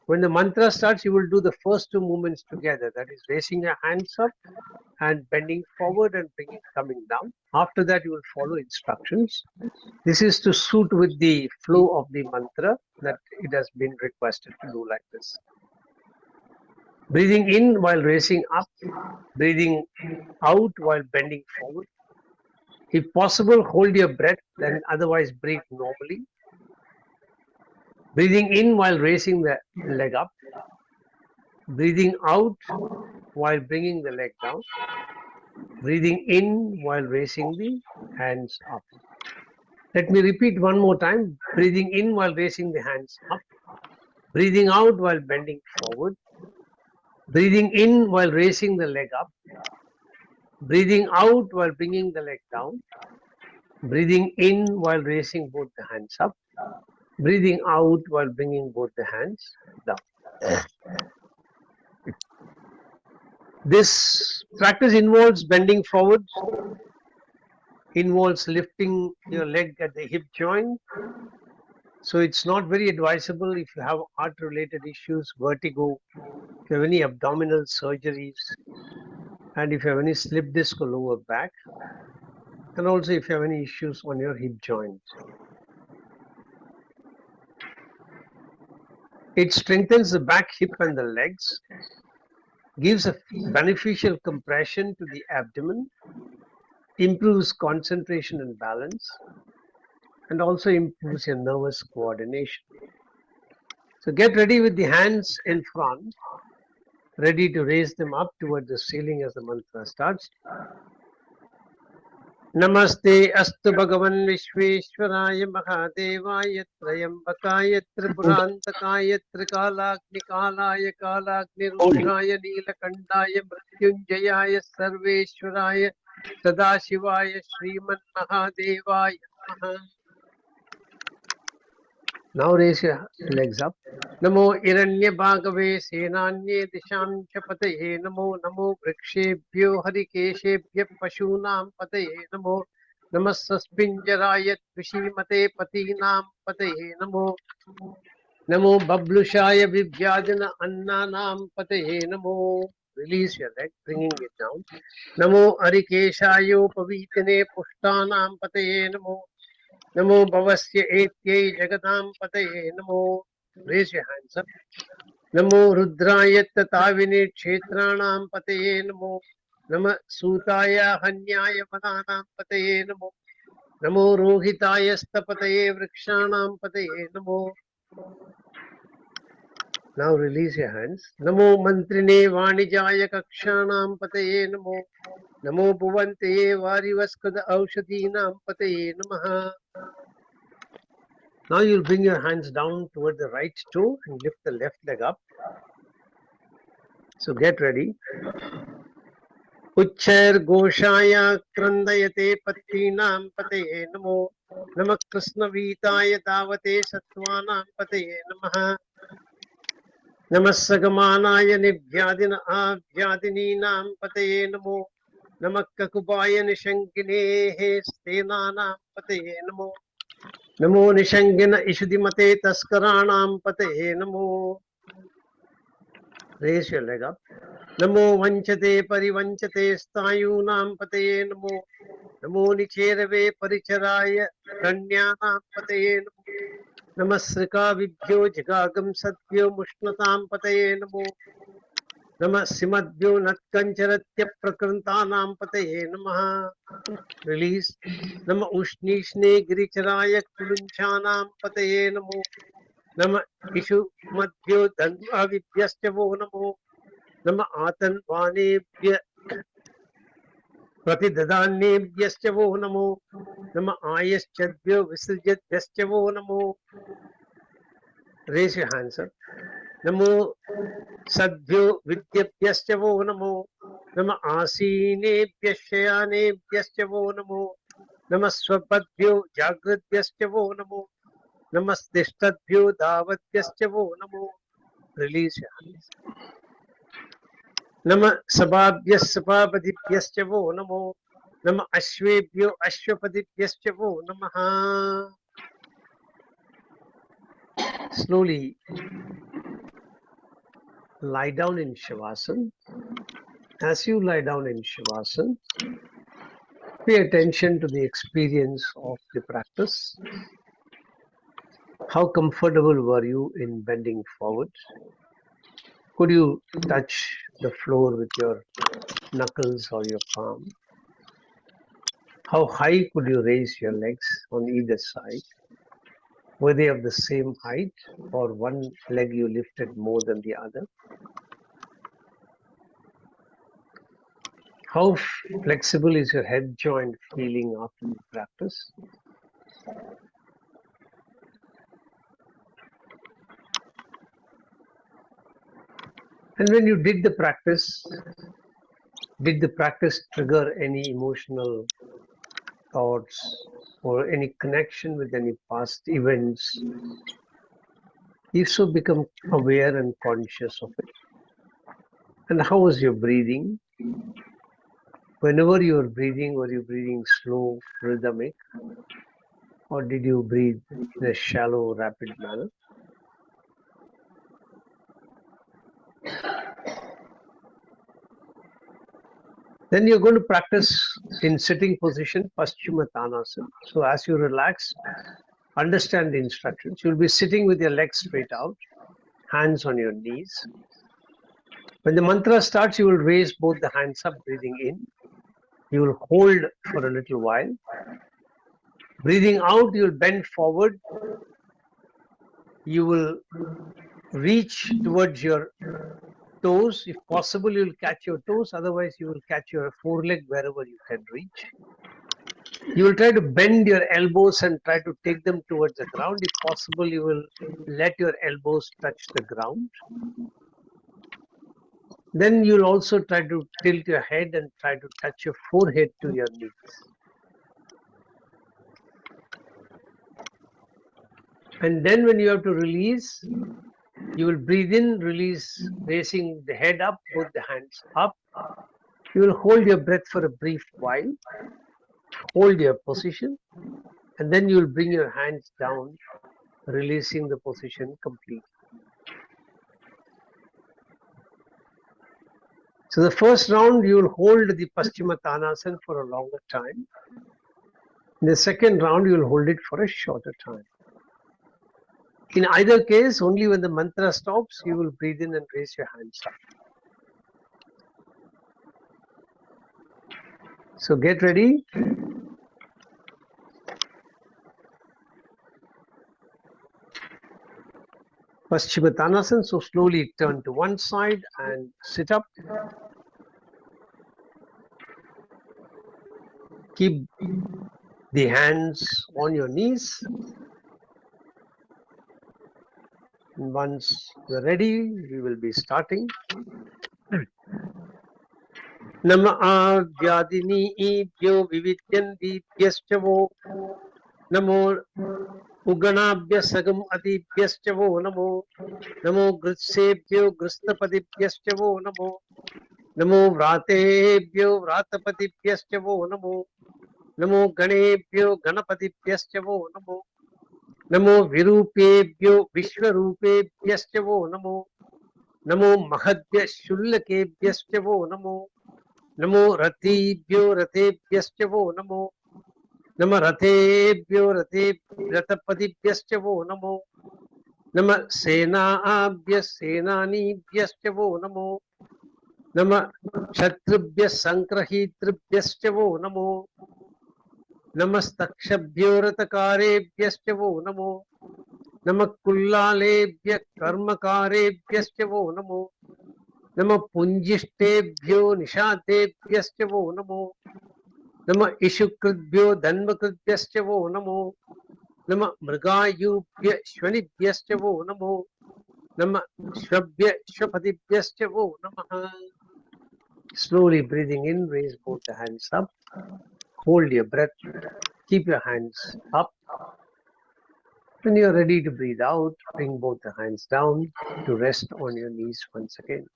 when the mantra starts, you will do the first two movements together. That is raising your hands up and bending forward and coming down. After that, you will follow instructions. This is to suit with the flow of the mantra that it has been requested to do like this. Breathing in while raising up, breathing out while bending forward. If possible, hold your breath, then otherwise breathe normally. Breathing in while raising the leg up, breathing out while bringing the leg down, breathing in while raising the hands up. Let me repeat one more time. Breathing in while raising the hands up, breathing out while bending forward, breathing in while raising the leg up, breathing out while bringing the leg down, breathing in while raising both the hands up, breathing out while bringing both the hands down. This practice involves bending forward, involves lifting your leg at the hip joint. So it's not very advisable if you have heart related issues, vertigo, if you have any abdominal surgeries, and if you have any slip disc or lower back, and also if you have any issues on your hip joint. It strengthens the back, hip, and the legs, gives a beneficial compression to the abdomen, improves concentration and balance, and also improves your nervous coordination. So get ready with the hands in front, ready to raise them up towards the ceiling as the mantra starts. Namaste astu bhagavan Vishveshwaraya Mahadevaya Trayambakaya Tripurantakaya Trikalagnikalaya Kalagnirudraya Neelakandaya Mrityunjayaya Sarveshwaraya Sadashivaya Sriman Mahadevaya Namaha. Now raise your legs up. Namo Iranyabhagave Senanye Disham Chapataye Namo Namo Vrikshebhyo Harikeshebhyo Pashunam Pataye Namo Namasaspinjaraya Vishimate Patinam Pataye Namo Namo Bablushaya Vibhyadana Annanam Pataye Namo. Release your leg, bringing it down. Namo Arikeshayo Pavitane Pushtanam Pataye Namo Namo Bhavasya Etyai Jagatam Pataye Namo. Raise your hands up. Namo Rudraya Tatavine Kshetranam Pataye Namo. Nama Sutaya Hanyaya Vananam Pataye Namo. Namo Rohitaya Stapataye Vrikshanam Pataye Namo. Now release your hands. Namo Mantrine Vanijaya Kakshanam Pataye Namo. Namo Bhuvante Varivaskada Aushadinam Pataye Namaha. Now you'll bring your hands down toward the right toe and lift the left leg up. So get ready. Uchchair Goshaya Krandayate Patrinam Pataye Namo. Nama Krishna Vitaya Davate Sattvanam Pataye Namaha. Namassagamanaya Nibhyadina Abhyadininam Pataye Namo. Namakakubaya Nishankinehe Stenanam Pataye Namo. Namo Nishangina Ishudimate Taskaranam Pataye Namo. Raise your leg up. Namo Vanchate Parivanchate Stayunam Pataye Namo. Namo Nicherave Paricharaya Ranyanam Pataye Namo. Namasrika Vibhyo Jagagam Satyo Mushnatam Pataye Namo. Namassimadvyo Natkancharatya Prakrantanam Pataye Namaha. Release. Nama Ushnishne Giricharaya Kulunchanam Pataye Namo. Nama Ishu Madhyo Dhanva Vibhyastyavo Namo. Nama Atan Vanebhya Pratidadanyebhyastyavo Namo. Nama Ayaschadvyo Visirjatyavo Namo. Raise your hands up. Namo Sadvyo Vidyabhyastyavo Namo. Nama Asinebhyashayanebhyastyavo Namo. Nama Swapadvyo Jagradbhyastyavo Namo. Namastistadvyo Davatyastyavo Namo. Release your hands. Nama Sabhabhyas Sabhapadibhyastyavo Namo. Nama Ashvebhyo Ashvapadibhyastyavo Namaha. Slowly lie down in Shavasana. As you lie down in Shavasana, pay attention to the experience of the practice. How comfortable were you in bending forward? Could you touch the floor with your knuckles or your palm? How high could you raise your legs on either side? Were they of the same height, or one leg you lifted more than the other? How flexible is your head joint feeling after the practice? And when you did the practice trigger any emotional thoughts or any connection with any past events? If so, become aware and conscious of it. And how was your breathing? Whenever you were breathing, were you breathing slow, rhythmic, or did you breathe in a shallow, rapid manner? Then you're going to practice in sitting position, Paschimottanasana. So as you relax, understand the instructions. You'll be sitting with your legs straight out, hands on your knees. When the mantra starts, you will raise both the hands up, breathing in. You will hold for a little while. Breathing out, you will bend forward. You will reach towards your toes. If possible, you will catch your toes. Otherwise, you will catch your foreleg wherever you can reach. You will try to bend your elbows and try to take them towards the ground. If possible, you will let your elbows touch the ground. Then you'll also try to tilt your head and try to touch your forehead to your knees. And then when you have to release, you will breathe in, release, raising the head up, both the hands up. You will hold your breath for a brief while, hold your position, and then you will bring your hands down, releasing the position completely. So the first round, you will hold the Paschimottanasana for a longer time. In the second round, you will hold it for a shorter time. In either case, only when the mantra stops, you will breathe in and raise your hands up. So get ready. Paschimottanasana, so slowly turn to one side and sit up. Keep the hands on your knees. And once you're ready, we will be starting. Nama Adyadini Vividyandivyascha Namo Uganabhyasagam Adibhyascha Namo Namo Gritsebhyo Gristapadivyascha Namo Namo Vratebhyo Vratapadivyascha Namo Namo Ganebhyo Ganapadivyascha Namo Namo Virupebhyo Vishwarupebhyascha Namo Namo Mahadya Shullakebhyascha Namo Namo Ratibhyo Ratebhyascha Namo Nama Ratebhyo Ratapadibhyascha Namo Nama Senabhya Senanibhyascha Namo Nama Kshatribhya Sankrahitribhyascha Namo Namastakshabhyo Ratakarebhyascha Namo Nama Kullalebhya Karmakarebhyascha Namo Nama Punjishtebhyo Nishadebhyascha Namo Nama Ishukridbhyo Dhanmakridbyascha Namo Nama Mrigayubhya Shvanibhyascha Namo Nama Shvabhya Shvapadibhyascha Namaha. Slowly breathing in, raise both the hands up. Hold your breath. Keep your hands up. When you are ready to breathe out, bring both the hands down to rest on your knees once again.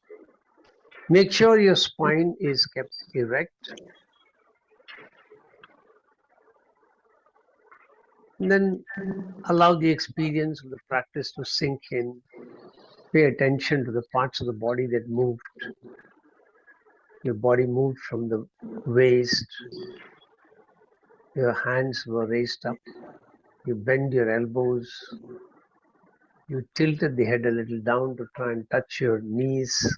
Make sure your spine is kept erect. And then allow the experience of the practice to sink in. Pay attention to the parts of the body that moved. Your body moved from the waist. Your hands were raised up. You bend your elbows. You tilted the head a little down to try and touch your knees.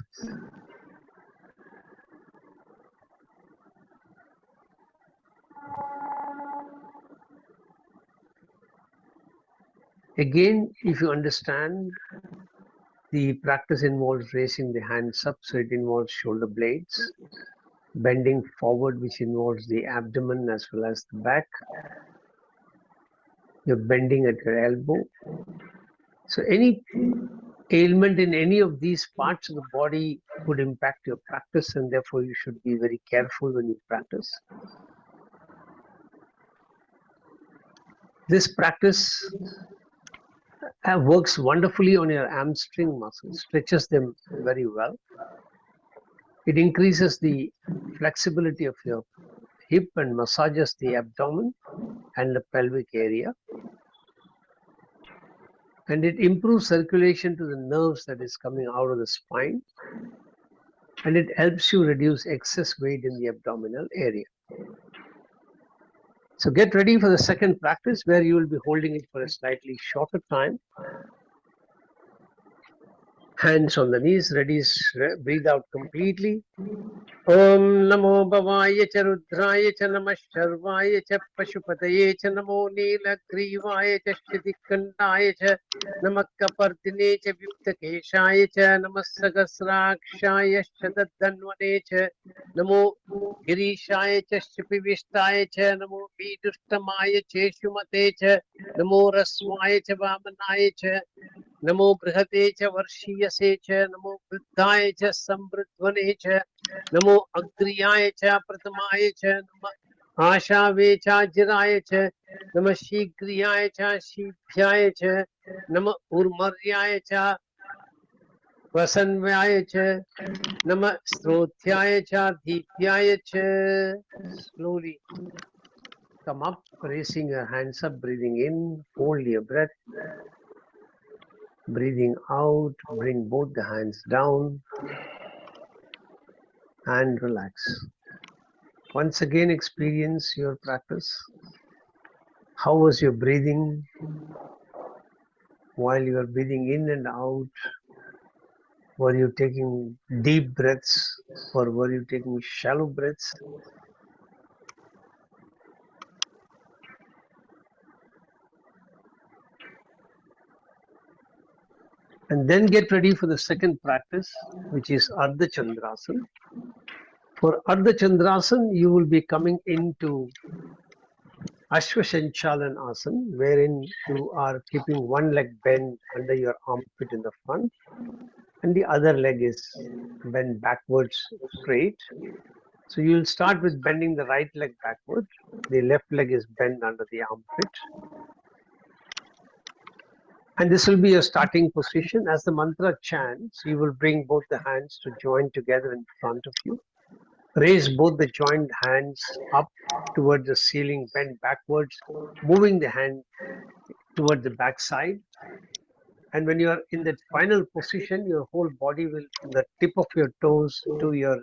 Again, if you understand, the practice involves raising the hands up, so it involves shoulder blades, bending forward, which involves the abdomen as well as the back. You're bending at your elbow. So any ailment in any of these parts of the body could impact your practice, and therefore you should be very careful when you practice. This practice works wonderfully on your hamstring muscles, stretches them very well. It increases the flexibility of your hip and massages the abdomen and the pelvic area. And it improves circulation to the nerves that is coming out of the spine. And it helps you reduce excess weight in the abdominal area. So get ready for the second practice, where you will be holding it for a slightly shorter time. Hands on the knees, ready, breathe out completely. Om Namo Bhavaya Cha Rudraya Cha Namah Sharvaya Cha Pashupataye Cha Namo Nilagrivaye Cha Shridikandaya Cha Namah Kapardine Cha Viptakeshaya Cha Namah Sagasrakshaya Shadadhanvane Cha Namo Girishaya Cha Shipivistaya Cha Namo Vidustamaya Cha Shumate Cha Namo Rasvaya Cha Vamanaya Cha Namo Brihate Cha Varshiyase Cha Namo Vriddhaya Cha Samvridvane Cha Namo Agriyaya Cha Pratamaya Cha Namah Ashave Cha Jiraya Cha Namah Shigriyaya Cha Shibhyaya Cha Namah Urmaryaya Cha Vasanvyaya Cha Namah Strotyaya Cha Deepyaya Cha. Slowly come up, raising your hands up, breathing in, hold your breath. Breathing out, bring both the hands down and relax. Once again, experience your practice. How was your breathing while you are breathing in and out? Were you taking deep breaths or were you taking shallow breaths? And then get ready for the second practice, which is Ardha Chandrasana. For Ardha Chandrasana, you will be coming into Ashwashanchalan Asana, wherein you are keeping one leg bent under your armpit in the front, and the other leg is bent backwards straight. So you'll start with bending the right leg backward. The left leg is bent under the armpit. And this will be your starting position. As the mantra chants, you will bring both the hands to join together in front of you. Raise both the joined hands up towards the ceiling, bend backwards, moving the hand toward the back side. And when you are in that final position, your whole body will, from the tip of your toes to your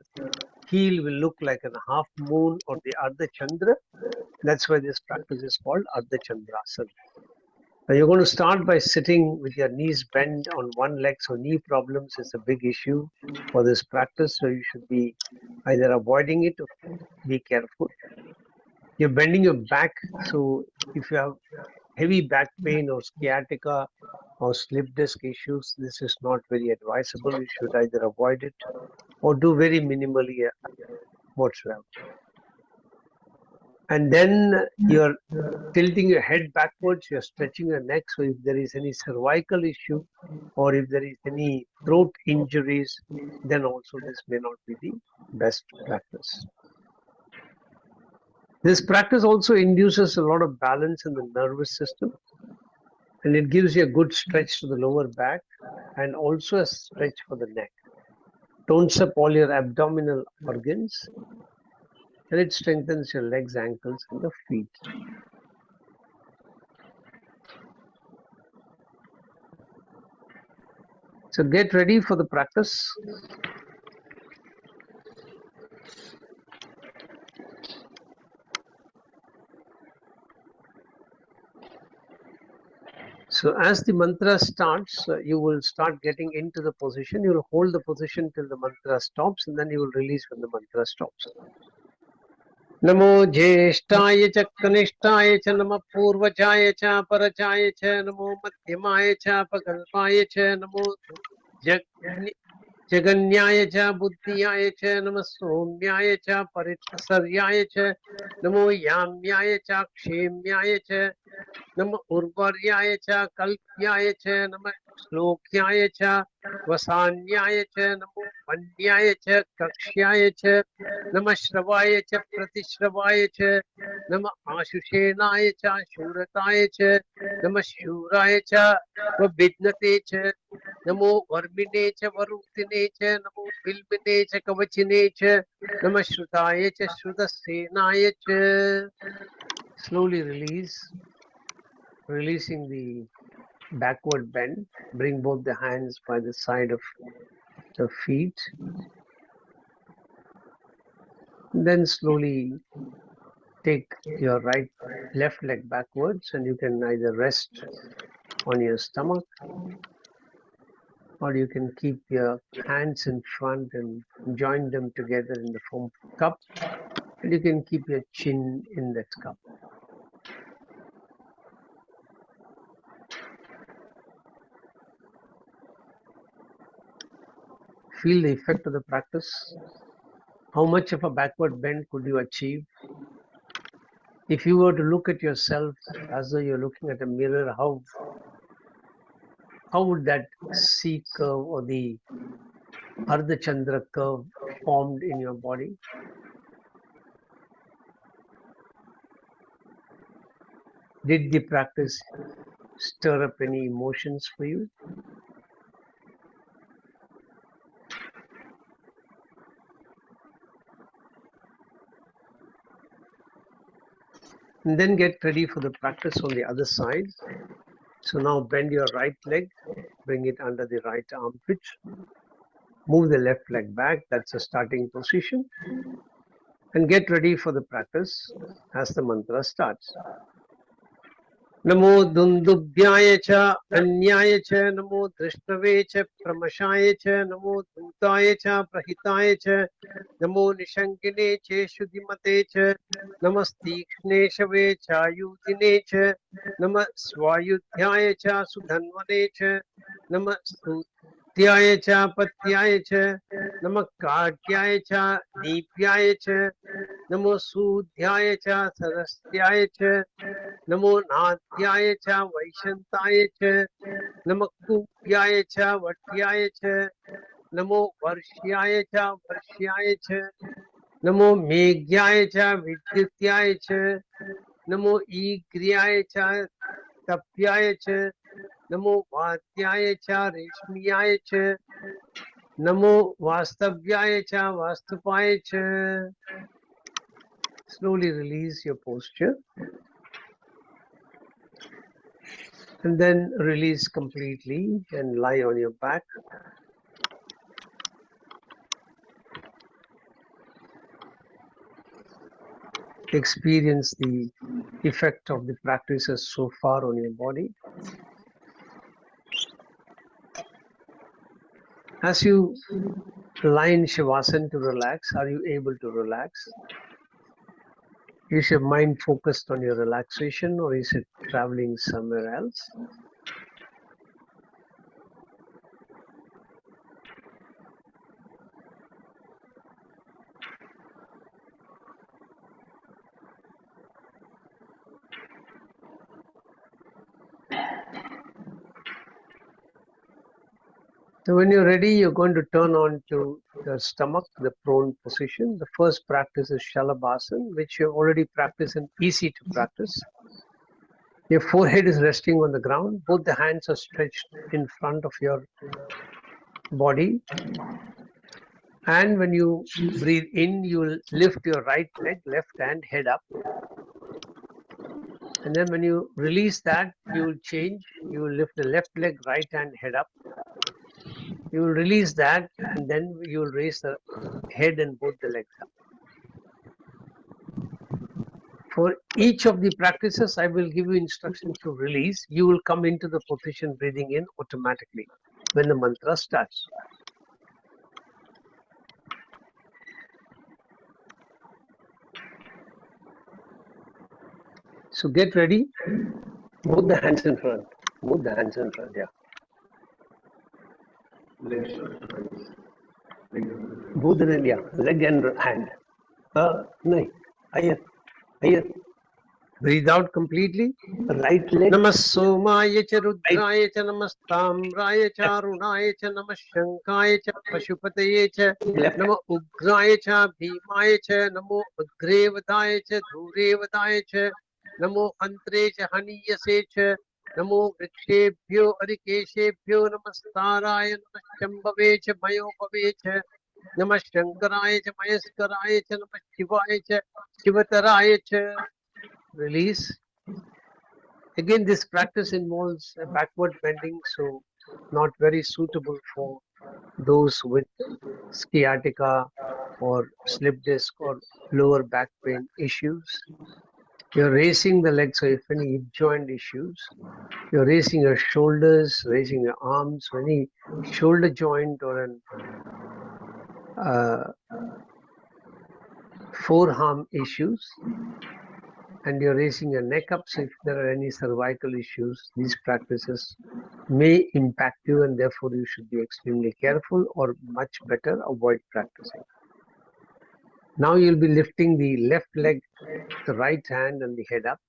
heel, will look like a half moon or the Ardha Chandra. That's why this practice is called Ardha Chandrasana. Now you're going to start by sitting with your knees bent on one leg. So knee problems is a big issue for this practice. So you should be either avoiding it or be careful. You're bending your back. So if you have heavy back pain or sciatica or slip disc issues, this is not very advisable. You should either avoid it or do very minimally whatsoever. And then you're tilting your head backwards, you're stretching your neck. So if there is any cervical issue or if there is any throat injuries, then also this may not be the best practice. This practice also induces a lot of balance in the nervous system, and it gives you a good stretch to the lower back and also a stretch for the neck. Tones up all your abdominal organs, and it strengthens your legs, ankles, and the feet. So get ready for the practice. So So as the mantra starts, you will start getting into the position. You will hold the position till the mantra stops, and then you will release when the mantra stops. Namo Jyeshthaya cha Kanishthaya cha Namo Purvachaya cha Parachaya cha Namo Madhyamaya cha Pakalpaya cha Namo Jaganyaya cha Buddhiyaya cha Namo Somyaya cha Paritsaryaya cha Namo Yamyaya cha Kshemyaya cha Namo Urvaryaya cha Kalpyaya cha Namo Shlokyaya cha Vasanyaya cha Namo Vanyaya cha Kakshyaya cha Namo Shravaya cha Pratishravaya cha Namo Ashushenaya cha Shurataya cha Namo Shuraya cha Vabidnate cha Namo Varmine cha Varutine cha Namo Bilbine cha Kavachine cha Namo Shrutaya cha Shrutasenaya cha. Slowly release, releasing the backward bend. Bring both the hands by the side of the feet. Then slowly take your left leg backwards, and you can either rest on your stomach, or you can keep your hands in front and join them together in the form of a cup, and you can keep your chin in that cup. Feel the effect of the practice. How much of a backward bend could you achieve? If you were to look at yourself as though you're looking at a mirror, how would that C curve or the Ardha Chandra curve formed in your body? Did the practice stir up any emotions for you? And then get ready for the practice on the other side. So now bend your right leg, bring it under the right armpit. Move the left leg back, that's a starting position. And get ready for the practice as the mantra starts. Namo Dundubhyaya cha Anyaya cha Namo Drishtave cha Pramashaya cha Namo Dutaya cha Prahitaya cha Namo Nishankine cha Shuddhimate cha Namastikshne Shave cha Yudine cha Nama Swayudhyaya cha Sudhanvane cha Nama Stutyaya cha Patyaya cha Nama Katyaya cha Deepyaya cha Namo Sudhyaya cha Sadastyaya cha Namo Nadyaya cha Vaishantaya cha Namo Kupyaya cha Vatyaya cha Namo Varshyaya cha Varshyaya cha Namo Meghyaya cha Vidyutyaya cha Namo Igryaya cha Tapyaya cha Namo Vatyaya cha Reshmiyaya cha Namo Vastavyaya cha Vastupaya cha. Slowly release your posture. And then release completely and lie on your back. Experience the effect of the practices so far on your body. As you lie in Shavasana to relax, are you able to relax? Is your mind focused on your relaxation, or is it traveling somewhere else? So when you're ready, you're going to turn on to the stomach, the prone position. The first practice is Shalabhasana, which you've already practiced and easy to practice. Your forehead is resting on the ground. Both the hands are stretched in front of your body. And when you breathe in, you will lift your right leg, left hand, head up. And then when you release that, you will change. You will lift the left leg, right hand, head up. You will release that, and then you will raise the head and both the legs up. For each of the practices, I will give you instructions to release. You will come into the position breathing in automatically when the mantra starts. So get ready. Both the hands in front. Both the hands in front, yeah. Both the yeah, leg and hand. No, higher, higher. Breathe out completely. Right leg. Namasomaya cha rudraya cha namastamraya cha arunaya cha namashankaya cha pashupataye cha namo ugraya cha bhimaya cha namo ugrevadaya cha dhurevadaya cha namo antre cha haniyase cha namo vrikshebhyo arikeshebhyo namastaraya namasyambhave cha mayobhave cha नमः शंकराय च महेश्वराय च नमः शिवाय च शिवतराय च. Release. Again, this practice involves a backward bending, so not very suitable for those with sciatica or slip disc or lower back pain issues. You're raising the legs, so if any hip joint issues, you're raising your shoulders, raising your arms, any shoulder joint or an forearm issues, and you're raising your neck up. So if there are any cervical issues, these practices may impact you, and therefore you should be extremely careful, or much better avoid practicing. Now you'll be lifting the left leg, the right hand, and the head up.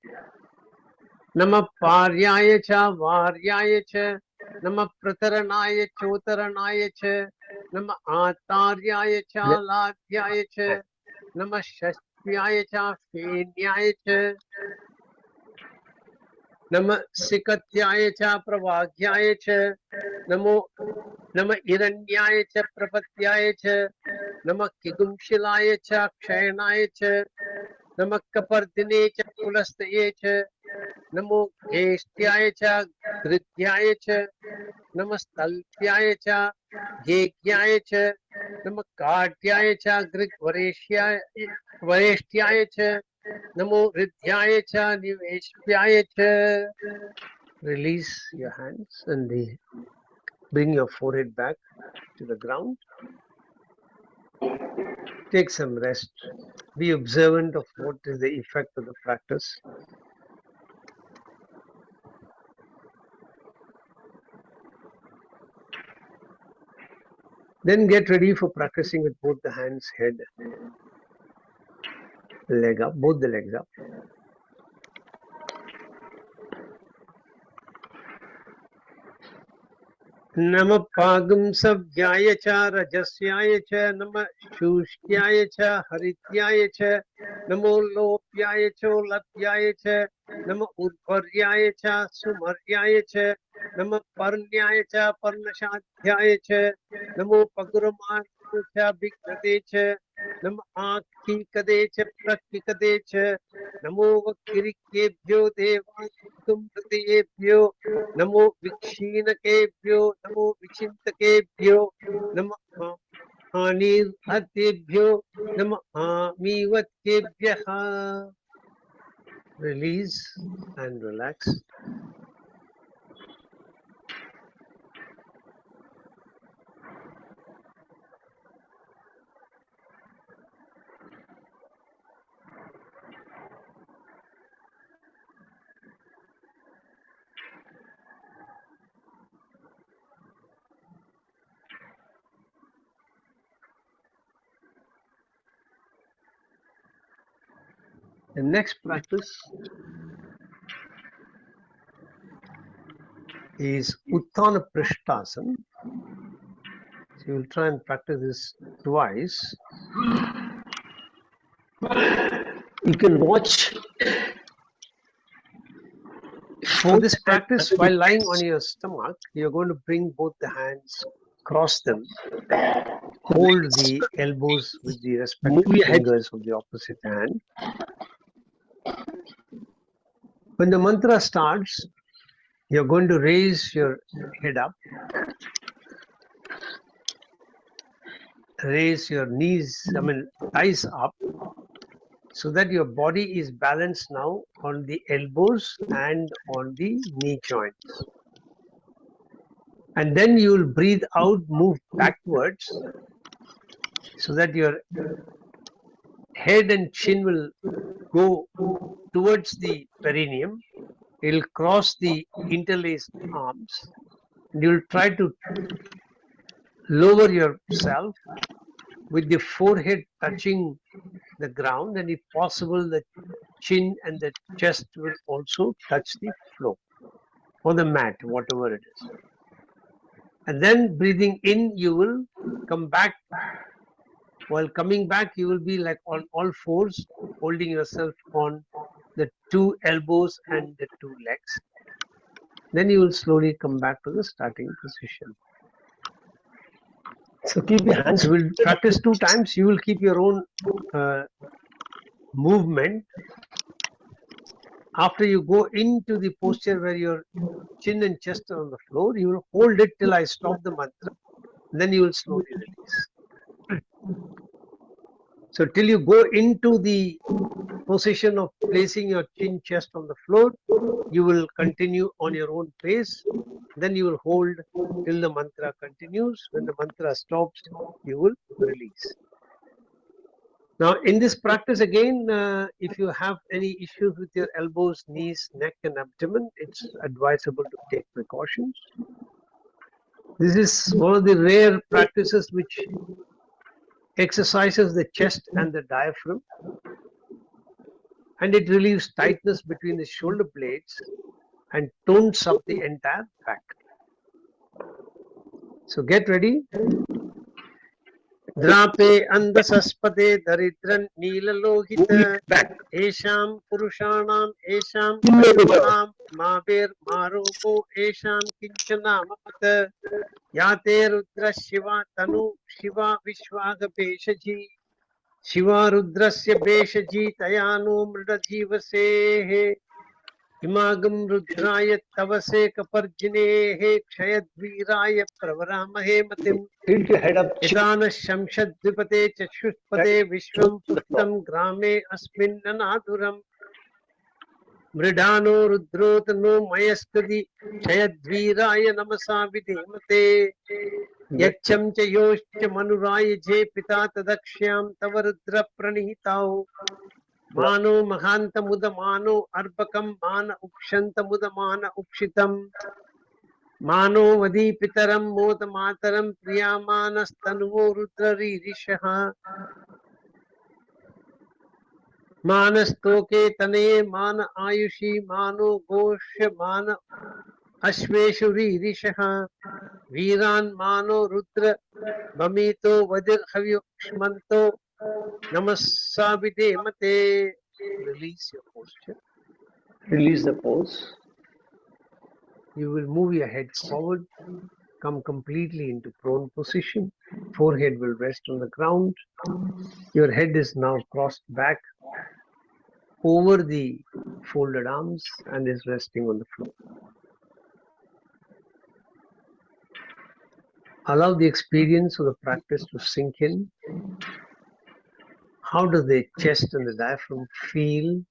Nama paryaya cha varyaya cha nama prataranaya chotaranaya cha nama ataryaya cha ladhyaya cha nama shashvyaya cha fenyaya cha nama sikatyaya cha pravaghyaya cha nama iranyaya cha prapatyaya cha nama kigumshilaya cha kshayanaya cha nama kapardine cha pulastaye cha नमो ज्येष्ठ्याय च धृत्याय च नमस्तल्प्याय च ज्ञेयाय च नमः काट्याय च वरेष्ठ्याय च नमो हृद्याय च निवेश्याय च. Release your hands and bring your forehead back to the ground. Take some rest. Be observant of what is the effect of the practice. Then get ready for practicing with both the hands, head, leg up, both the legs up. नमः पागुंसव्याय च रजस्याय च नमः शुष्क्याय च हरित्याय च नमो लोप्याय चोलप्याय च नमः उर्वर्याय च सुमर्याय च नमः पर्ण्याय च पर्णशाध्याय च नमो पगुरमाय च विघ्नते च नमः आखिकदे च प्रकिकदे च नमो वक्किरिकेभ्यो देवांकुम्भृतेभ्यो नमो विक्षीणकेभ्यो नमो विचिन्तकेभ्यो नमः हानिर्हतेभ्यो नमः हामिवत्केभ्यः. Release and relax. The next practice is Uttana Prishtasana. So you will try and practice this twice. You can watch. For this practice, while lying on your stomach, you're going to bring both the hands, cross them, hold the elbows with the respective fingers of the opposite hand. When the mantra starts, you're going to raise your head up, raise your knees, thighs up, so that your body is balanced now on the elbows and on the knee joints. And then you will breathe out, move backwards, so that your head and chin will go towards the perineum. It will cross the interlaced arms. And you will try to lower yourself with the forehead touching the ground, and if possible, the chin and the chest will also touch the floor or the mat, whatever it is. And then breathing in, you will come back. While coming back, you will be like on all fours, holding yourself on the two elbows and the two legs. Then you will slowly come back to the starting position. So keep your hands. So we'll practice 2 times. You will keep your own movement. After you go into the posture where your chin and chest are on the floor, you will hold it till I stop the mantra. Then you will slowly release. So till you go into the position of placing your chin chest on the floor, you will continue on your own pace. Then you will hold till the mantra continues. When the mantra stops, you will release. Now in this practice again, if you have any issues with your elbows, knees, neck and abdomen, it's advisable to take precautions. This is one of the rare practices which exercises the chest and the diaphragm, and it relieves tightness between the shoulder blades and tones up the entire back. So get ready. Drape andasaspade daridran neelalohita esham purushanam esham pachumanam mabir marupo esham kinchanamapata yate rudra shiva tanu shiva vishwaga beshaji shiva rudrasya beshaji tayano mrida jivasehe Imagam Rudraya Tavase Kaparjinehe Kshayadviraya Pravaramahe Matim Tilt your head up. Idana Shamshad Dvipate Chakshuspade Vishwam Puttam Grame Asmin Nanaduram Mridano Rudrotano Mayaskadi Kshayadviraya Namasa Videmate Yacham Chayoscha Manuraya Je Pita Tadakshyam Tavarudra Pranihitao Mano Mahanta Mudamano Arbakam Mana Ukshanta Mudamana Ukshitam Mano Vadi Pitaram Mota Mataram Priyamanas Tanuvo Rudrari Rishaha Manas Toke Tane Mana Ayushi Mano Gosha Mana Ashveshuri Rishaha Viran Mano Rudra Bamito Vadir Havyukshmanto Namasabide Mate. Release your posture. Release the pose. You will move your head forward, come completely into prone position. Forehead will rest on the ground. Your head is now crossed back over the folded arms and is resting on the floor. Allow the experience of the practice to sink in. How do the chest and the diaphragm feel?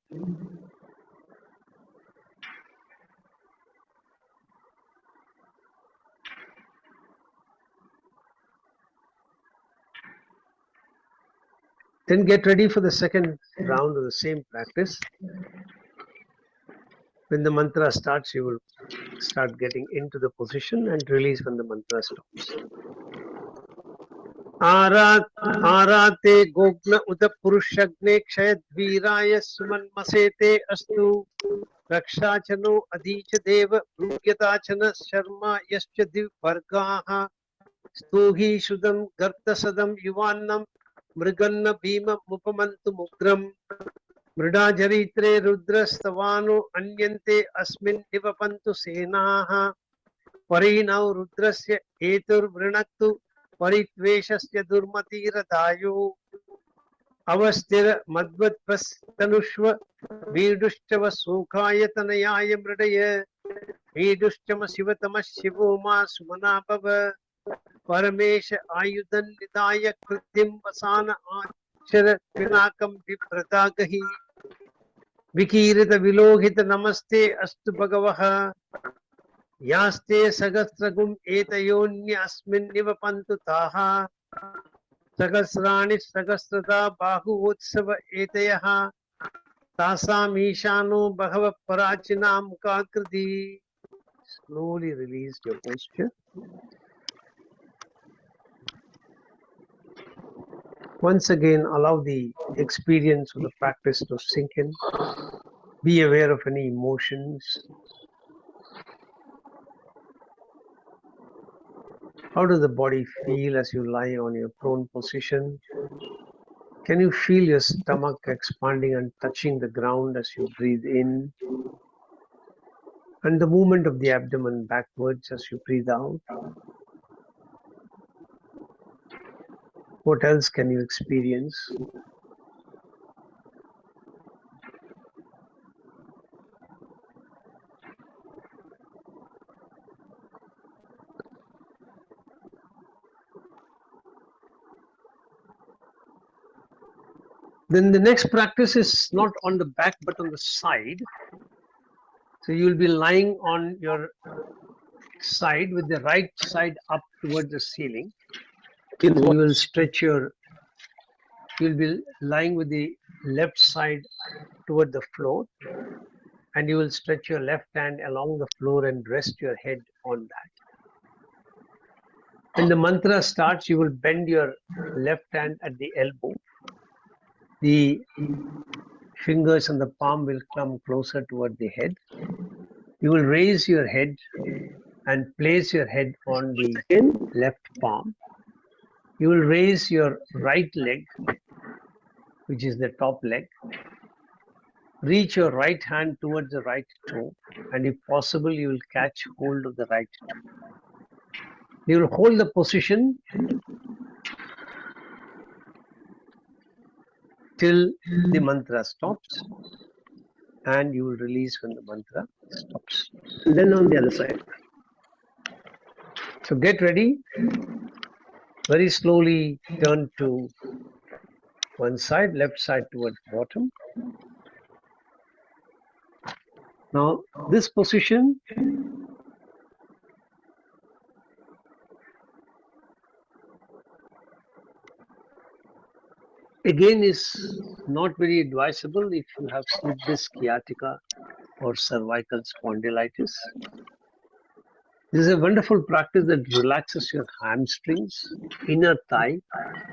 Then get ready for the second round of the same practice. When the mantra starts, you will start getting into the position and release when the mantra stops. Arate Gogna Uda Purushagne Kshayadviraya Sumanmasete Astu Rakshachano Adicha Deva Bhugyatachana Sharma Yascha Div Vargaha Stuhi Shudam Gartasadam Yuvanam Mriganna Bhima Mupamantu Mugram Mridajaritre Rudrastavano Anyante Asmin Nivapantu Senaha Parinau Rudrasya Etur Vrinaktu Paritveshasya Durmatiradayo Avasthira Madhvatpas Tanushva Vidushchava Sukhayatanayaya Mridaya Vidushchama Shivatama Shivoma Sumanapava Paramesha Ayudan Nidaya Kritim Vasana Sharat Pinakam Vipratagahi Vikirita Vilohita Namaste Astu Bhagavaha Yaste Sagasragum Etayonya Asmin Nivapantu Taha Sagasrani Sagasrata Bahu Utsava Etayaha Tasam Ishano Bhagava Parachinam Kakriti. Slowly release your posture. Once again, allow the experience of the practice to sink in. Be aware of any emotions. How does the body feel as you lie on your prone position? Can you feel your stomach expanding and touching the ground as you breathe in? And the movement of the abdomen backwards as you breathe out? What else can you experience? Then the next practice is not on the back but on the side. So you will be lying on your side with the right side up towards the ceiling. You will stretch your, you'll be lying with the left side toward the floor, and you will stretch your left hand along the floor and rest your head on that. When the mantra starts, you will bend your left hand at the elbow. The fingers and the palm will come closer toward the head. You will raise your head and place your head on the left palm. You will raise your right leg, which is the top leg. Reach your right hand towards the right toe, and if possible, you will catch hold of the right toe. You will hold the position till the mantra stops, and you will release when the mantra stops. And then on the other side. So get ready. Very slowly turn to one side, left side towards bottom. Now this position again is not very advisable if you have slip disc sciatica or cervical spondylitis. This is a wonderful practice that relaxes your hamstrings, inner thigh,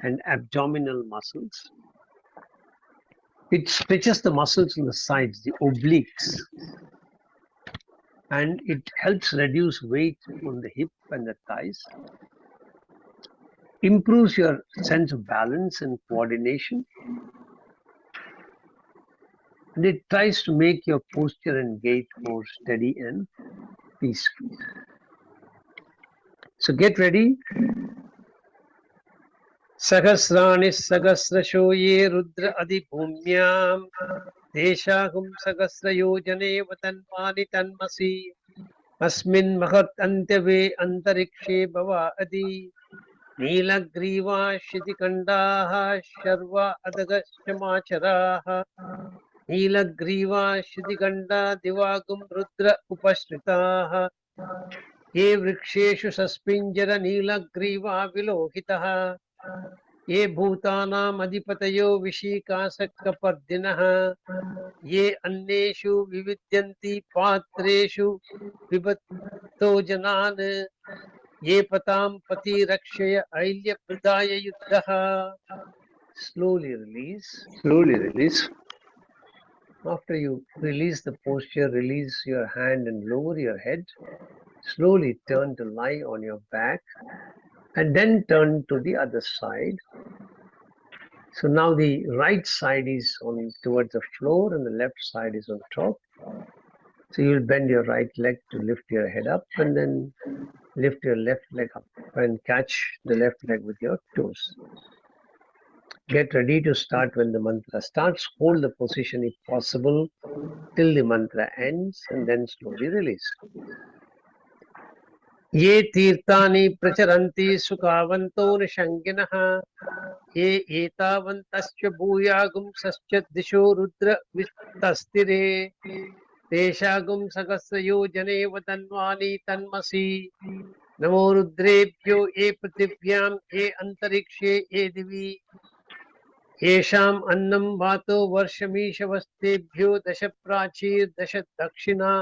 and abdominal muscles. It stretches the muscles on the sides, the obliques, and it helps reduce weight on the hip and the thighs. Improves your sense of balance and coordination. And it tries to make your posture and gait more steady and peaceful. So get ready. Sahasrani Sahasrasho ye Rudra Adibhumyam Deshahum Sahasrayojane Vatanmani Tanmasi Asmin Mahat Antave Antarikshe Bhava Adi Nilagriva Shridikandaha Sharva Adagashamacharaha Nilagriva Shridikanda Divagum Rudra Upashritaha Ye Vriksheshu Saspinjara Nilagriva Vilohitaha Ye Bhutanam Adipatayo Vishikasakapardinaha Ye Anneshu Vividyanti Patreshu Vibatto Janan Ye Patam Pati Rakshaya Ailya Pradaya Yuddhaha. Slowly release. Slowly release. After you release the posture, release your hand and lower your head. Slowly turn to lie on your back and then turn to the other side. So now the right side is on towards the floor and the left side is on top. So you'll bend your right leg to lift your head up and then lift your left leg up and catch the left leg with your toes. Get ready to start when the mantra starts. Hold the position if possible till the mantra ends and then slowly release. ये तीर्थानि प्रचरन्ति सुखावन्तो निषङ्गिनः ये एतावन्तश्च भूयागुंसश्च दिशो रुद्र विस्तस्तिरे तेषागुं सहस्रयोजने वदन्वानि तन्मसि नमो रुद्रेभ्यो ये पृथिव्यां ये अन्तरिक्षे ये दिवि येषाम् अन्नं वातो वर्षमीशवस्तेभ्यो दश प्राचीर्दश दक्षिणा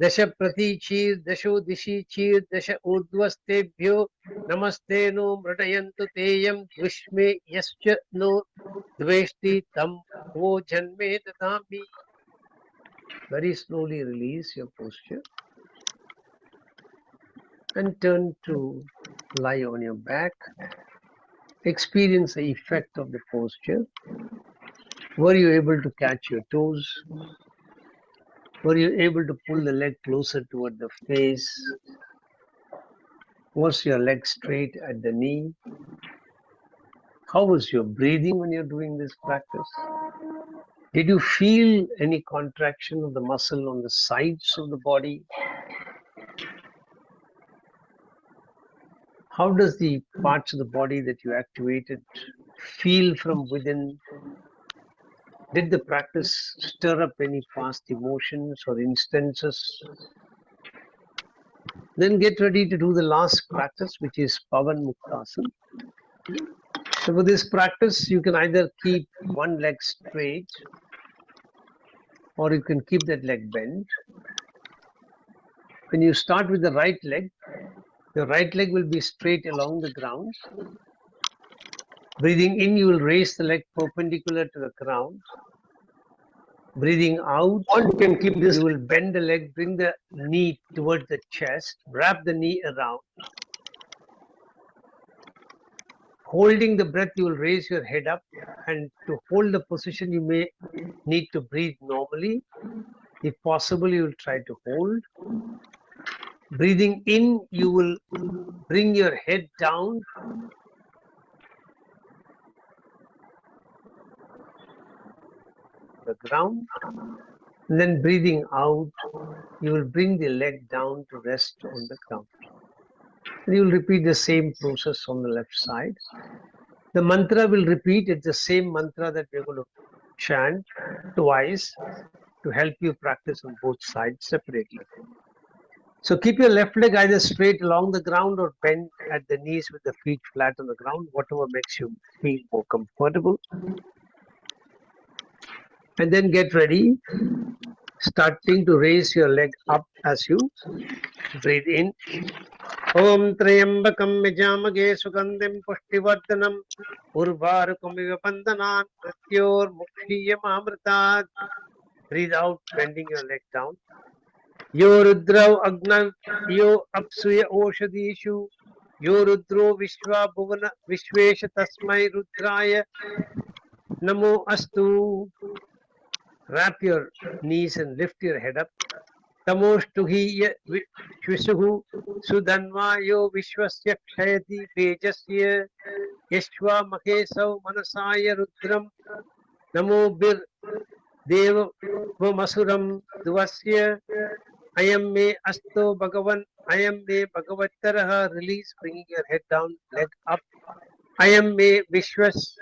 दश प्रतीचीर्दशो दिशीचीर्दश ऊर्ध्वस्तेभ्यो नमस्ते नो मृडयन्तु तेयं द्विष्मे यश्च नो द्वेष्टि तं वो जन्मे ददामि. Very slowly release your posture and turn to lie on your back. Experience the effect of the posture. Were you able to catch your toes? Were you able to pull the leg closer toward the face? Was your leg straight at the knee? How was your breathing when you're doing this practice? Did you feel any contraction of the muscle on the sides of the body? How does the parts of the body that you activated feel from within? Did the practice stir up any past emotions or instances? Then get ready to do the last practice, which is Pavan Muktasana. So for this practice, you can either keep one leg straight or you can keep that leg bent. When you start with the right leg, your right leg will be straight along the ground. Breathing in, you will raise the leg perpendicular to the ground. Breathing out, One can keep this. you will bend the leg, bring the knee towards the chest, wrap the knee around. Holding the breath, you will raise your head up, and to hold the position, you may need to breathe normally. If possible, you will try to hold. Breathing in, you will bring your head down. The ground. And then breathing out, you will bring the leg down to rest on the ground. And you will repeat the same process on the left side. The mantra will repeat. It's the same mantra that we're going to chant twice to help you practice on both sides separately. So keep your left leg either straight along the ground or bent at the knees with the feet flat on the ground, whatever makes you feel more comfortable. And then get ready, starting to raise your leg up as you breathe in. Om Trayambakam Yajamage Sugandhim Pushtivardanam Urvarukumiva Pandanan Mrityor Mukshiyam Amritat. Breathe out, bending your leg down. Yo Rudrav Agnav Yo Apsuya Oshadishu Yo Rudro Vishwa Bhuvana Vishvesha Tasmai Rudraya Namo Astu. Wrap your knees and lift your head up. Tamoshtuhi Shvisuhu Sudanva Yo Vishwasya Kshayati Tejasya Yashva Mahesav Manasaya Rudram Namo Bir Deva Masuram Duvasya Ayam Me Asto Bhagavan Ayam Me Bhagavataraha. Release, bringing your head down, leg up. Ayam Me Vishwas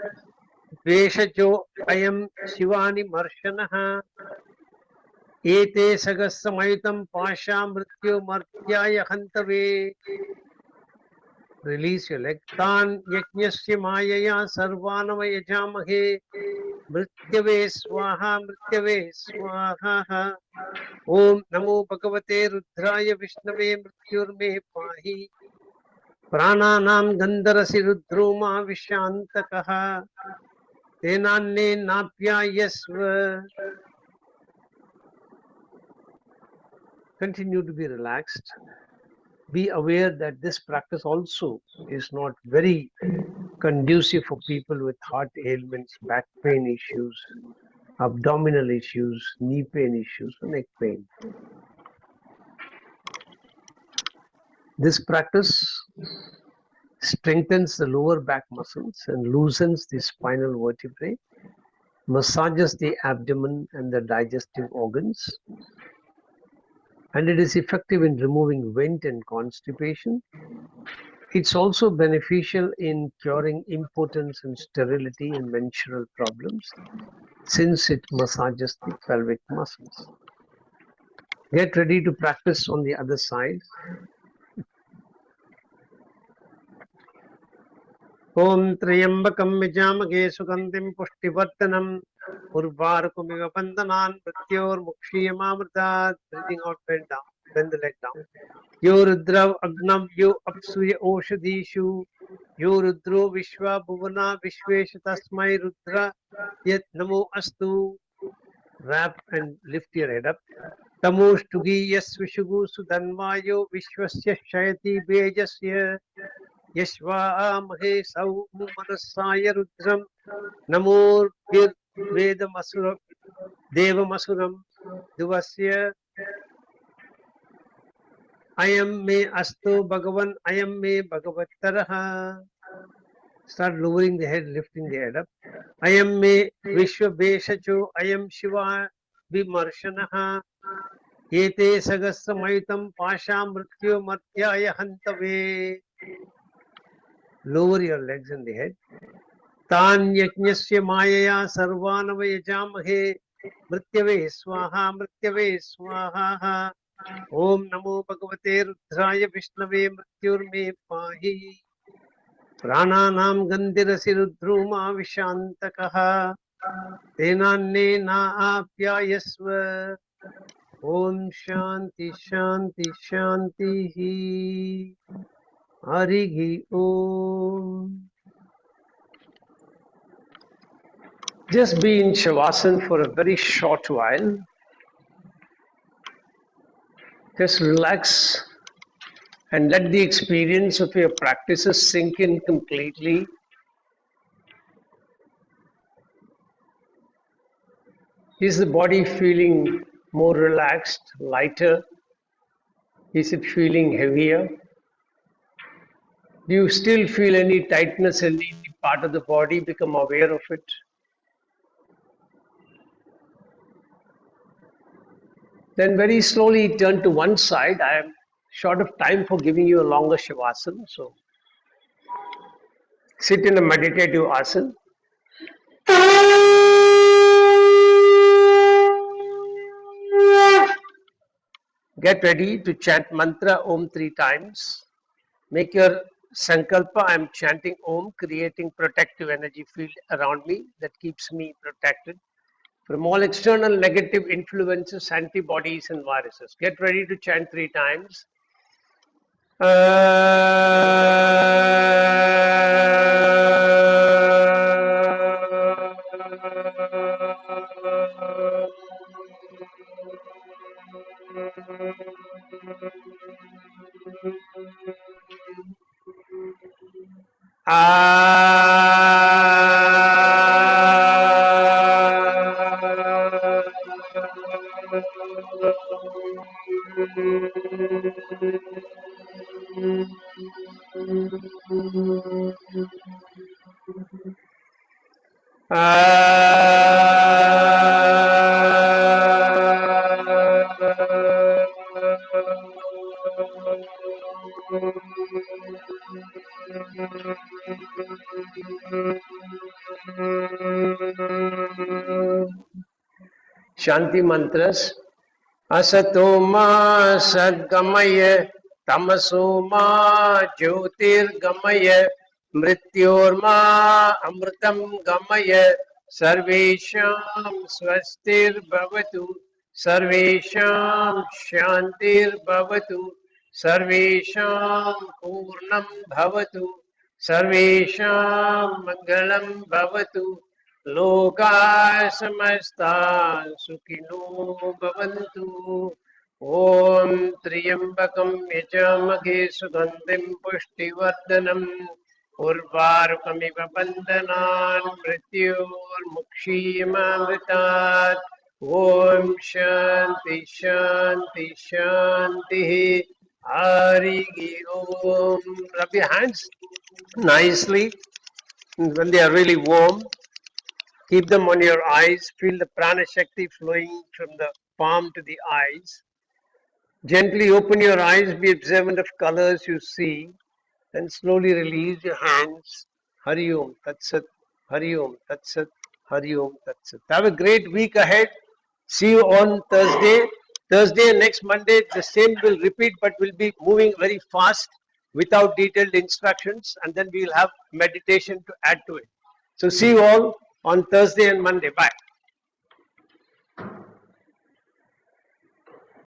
Veshajo Ayam Shivani Marshanaha Ete Sagasamayitam Pasha Mrityo Martyaya Hantave. Release your leg. Tan Yajnasya Mayaya Sarvanama Yajamahe Mrityave Swaha Mrityave Swaha. Om Namo Bhagavate Rudraya Vishnave Mrityurme Pahi Prananam Gandharasi Rudroma Vishantakaha Tenanne Napya Yasva. Continue to be relaxed. Be aware that this practice also is not very conducive for people with heart ailments, back pain issues, abdominal issues, knee pain issues, or neck pain. This practice strengthens the lower back muscles and loosens the spinal vertebrae, massages the abdomen and the digestive organs, and it is effective in removing wind and constipation. It's also beneficial in curing impotence and sterility and menstrual problems since it massages the pelvic muscles. Get ready to practice on the other side. Om Triyambakam Yajamage Sugandhim Pushtivartanam Urvarukumiv Bandhanan Mrityor Mukshiyamamritat. Breathing out, bend down, bend the leg down. Yo Rudra Agnam Yo Apsuya Oshadishu Yo Rudro Vishwa Bhuvana Vishvesha Tasmai Rudra Yat Namo Astu. Wrap and lift your head up. Tamoshtugi Yasvishugu Sudanvayo Vishwasya Shayati Bejasya Yashvamahe Saumanasaya Rudram Namo Vedamasuram Devamasuram Duvasya Ayam me Astu Bhagavan Ayam me Bhagavataraha. Start lowering the head, lifting the head up. Ayam me Vishwa Beshacho Ayam Shiva Vimarshanaha Ete Sagasa Maitam Pasha Mrityo Matyaya Hantave. Lower your legs and the head. Tan Yajnasya Mayaya Sarvanava Yajamahe Mrityave Swaha Mrityave Swaha. Om Namo Bhagavate Rudraya Vishnave Mrityur Me Pahi. Prananam Gandhirasi Rudruma Vishantakaha Tenanne Na Apyayasva. Om Shanti Shanti Shanti Harigi Om. Just be in Shavasana for a very short while. Just relax and let the experience of your practices sink in completely. Is the body feeling more relaxed, lighter? Is it feeling heavier? Do you still feel any tightness in any part of the body? Become aware of it. Then very slowly turn to one side. I am short of time for giving you a longer Shavasana. So sit in a meditative asana. Get ready to chant mantra Om 3 times. Make your sankalpa. I am chanting Om, creating protective energy field around me that keeps me protected from all external negative influences, antibodies and viruses. Get ready to chant 3 times. Shanti mantras. Asatoma sadgamaya tamasoma jyotirgamaya mrityorma amritam gamaya sarvesham swastir bhavatu sarvesham shantir bhavatu sarvesham purnam bhavatu sarvesham mangalam bhavatu लोका समस्ता सुखिनो भवन्तु ओम त्र्यंबकं यजामहे सुगंधिं पुष्टिवर्धनम् उर्वारुकमिव बन्धनान् मृत्योर्मुक्षीयमामृतात् ओम शांति शांति शांति हरि ओम. Rub your hands nicely when they are really warm. Keep them on your eyes. Feel the prana shakti flowing from the palm to the eyes. Gently open your eyes, be observant of colors you see, and slowly release your hands. Hari Om Tat Sat, Hari Om Tat Sat, Hari Om Tat Sat. Have a great week ahead. See you on Thursday. Thursday and next Monday, the same will repeat, but we'll be moving very fast without detailed instructions, and then we'll have meditation to add to it. So, see you all on Thursday and Monday. Bye.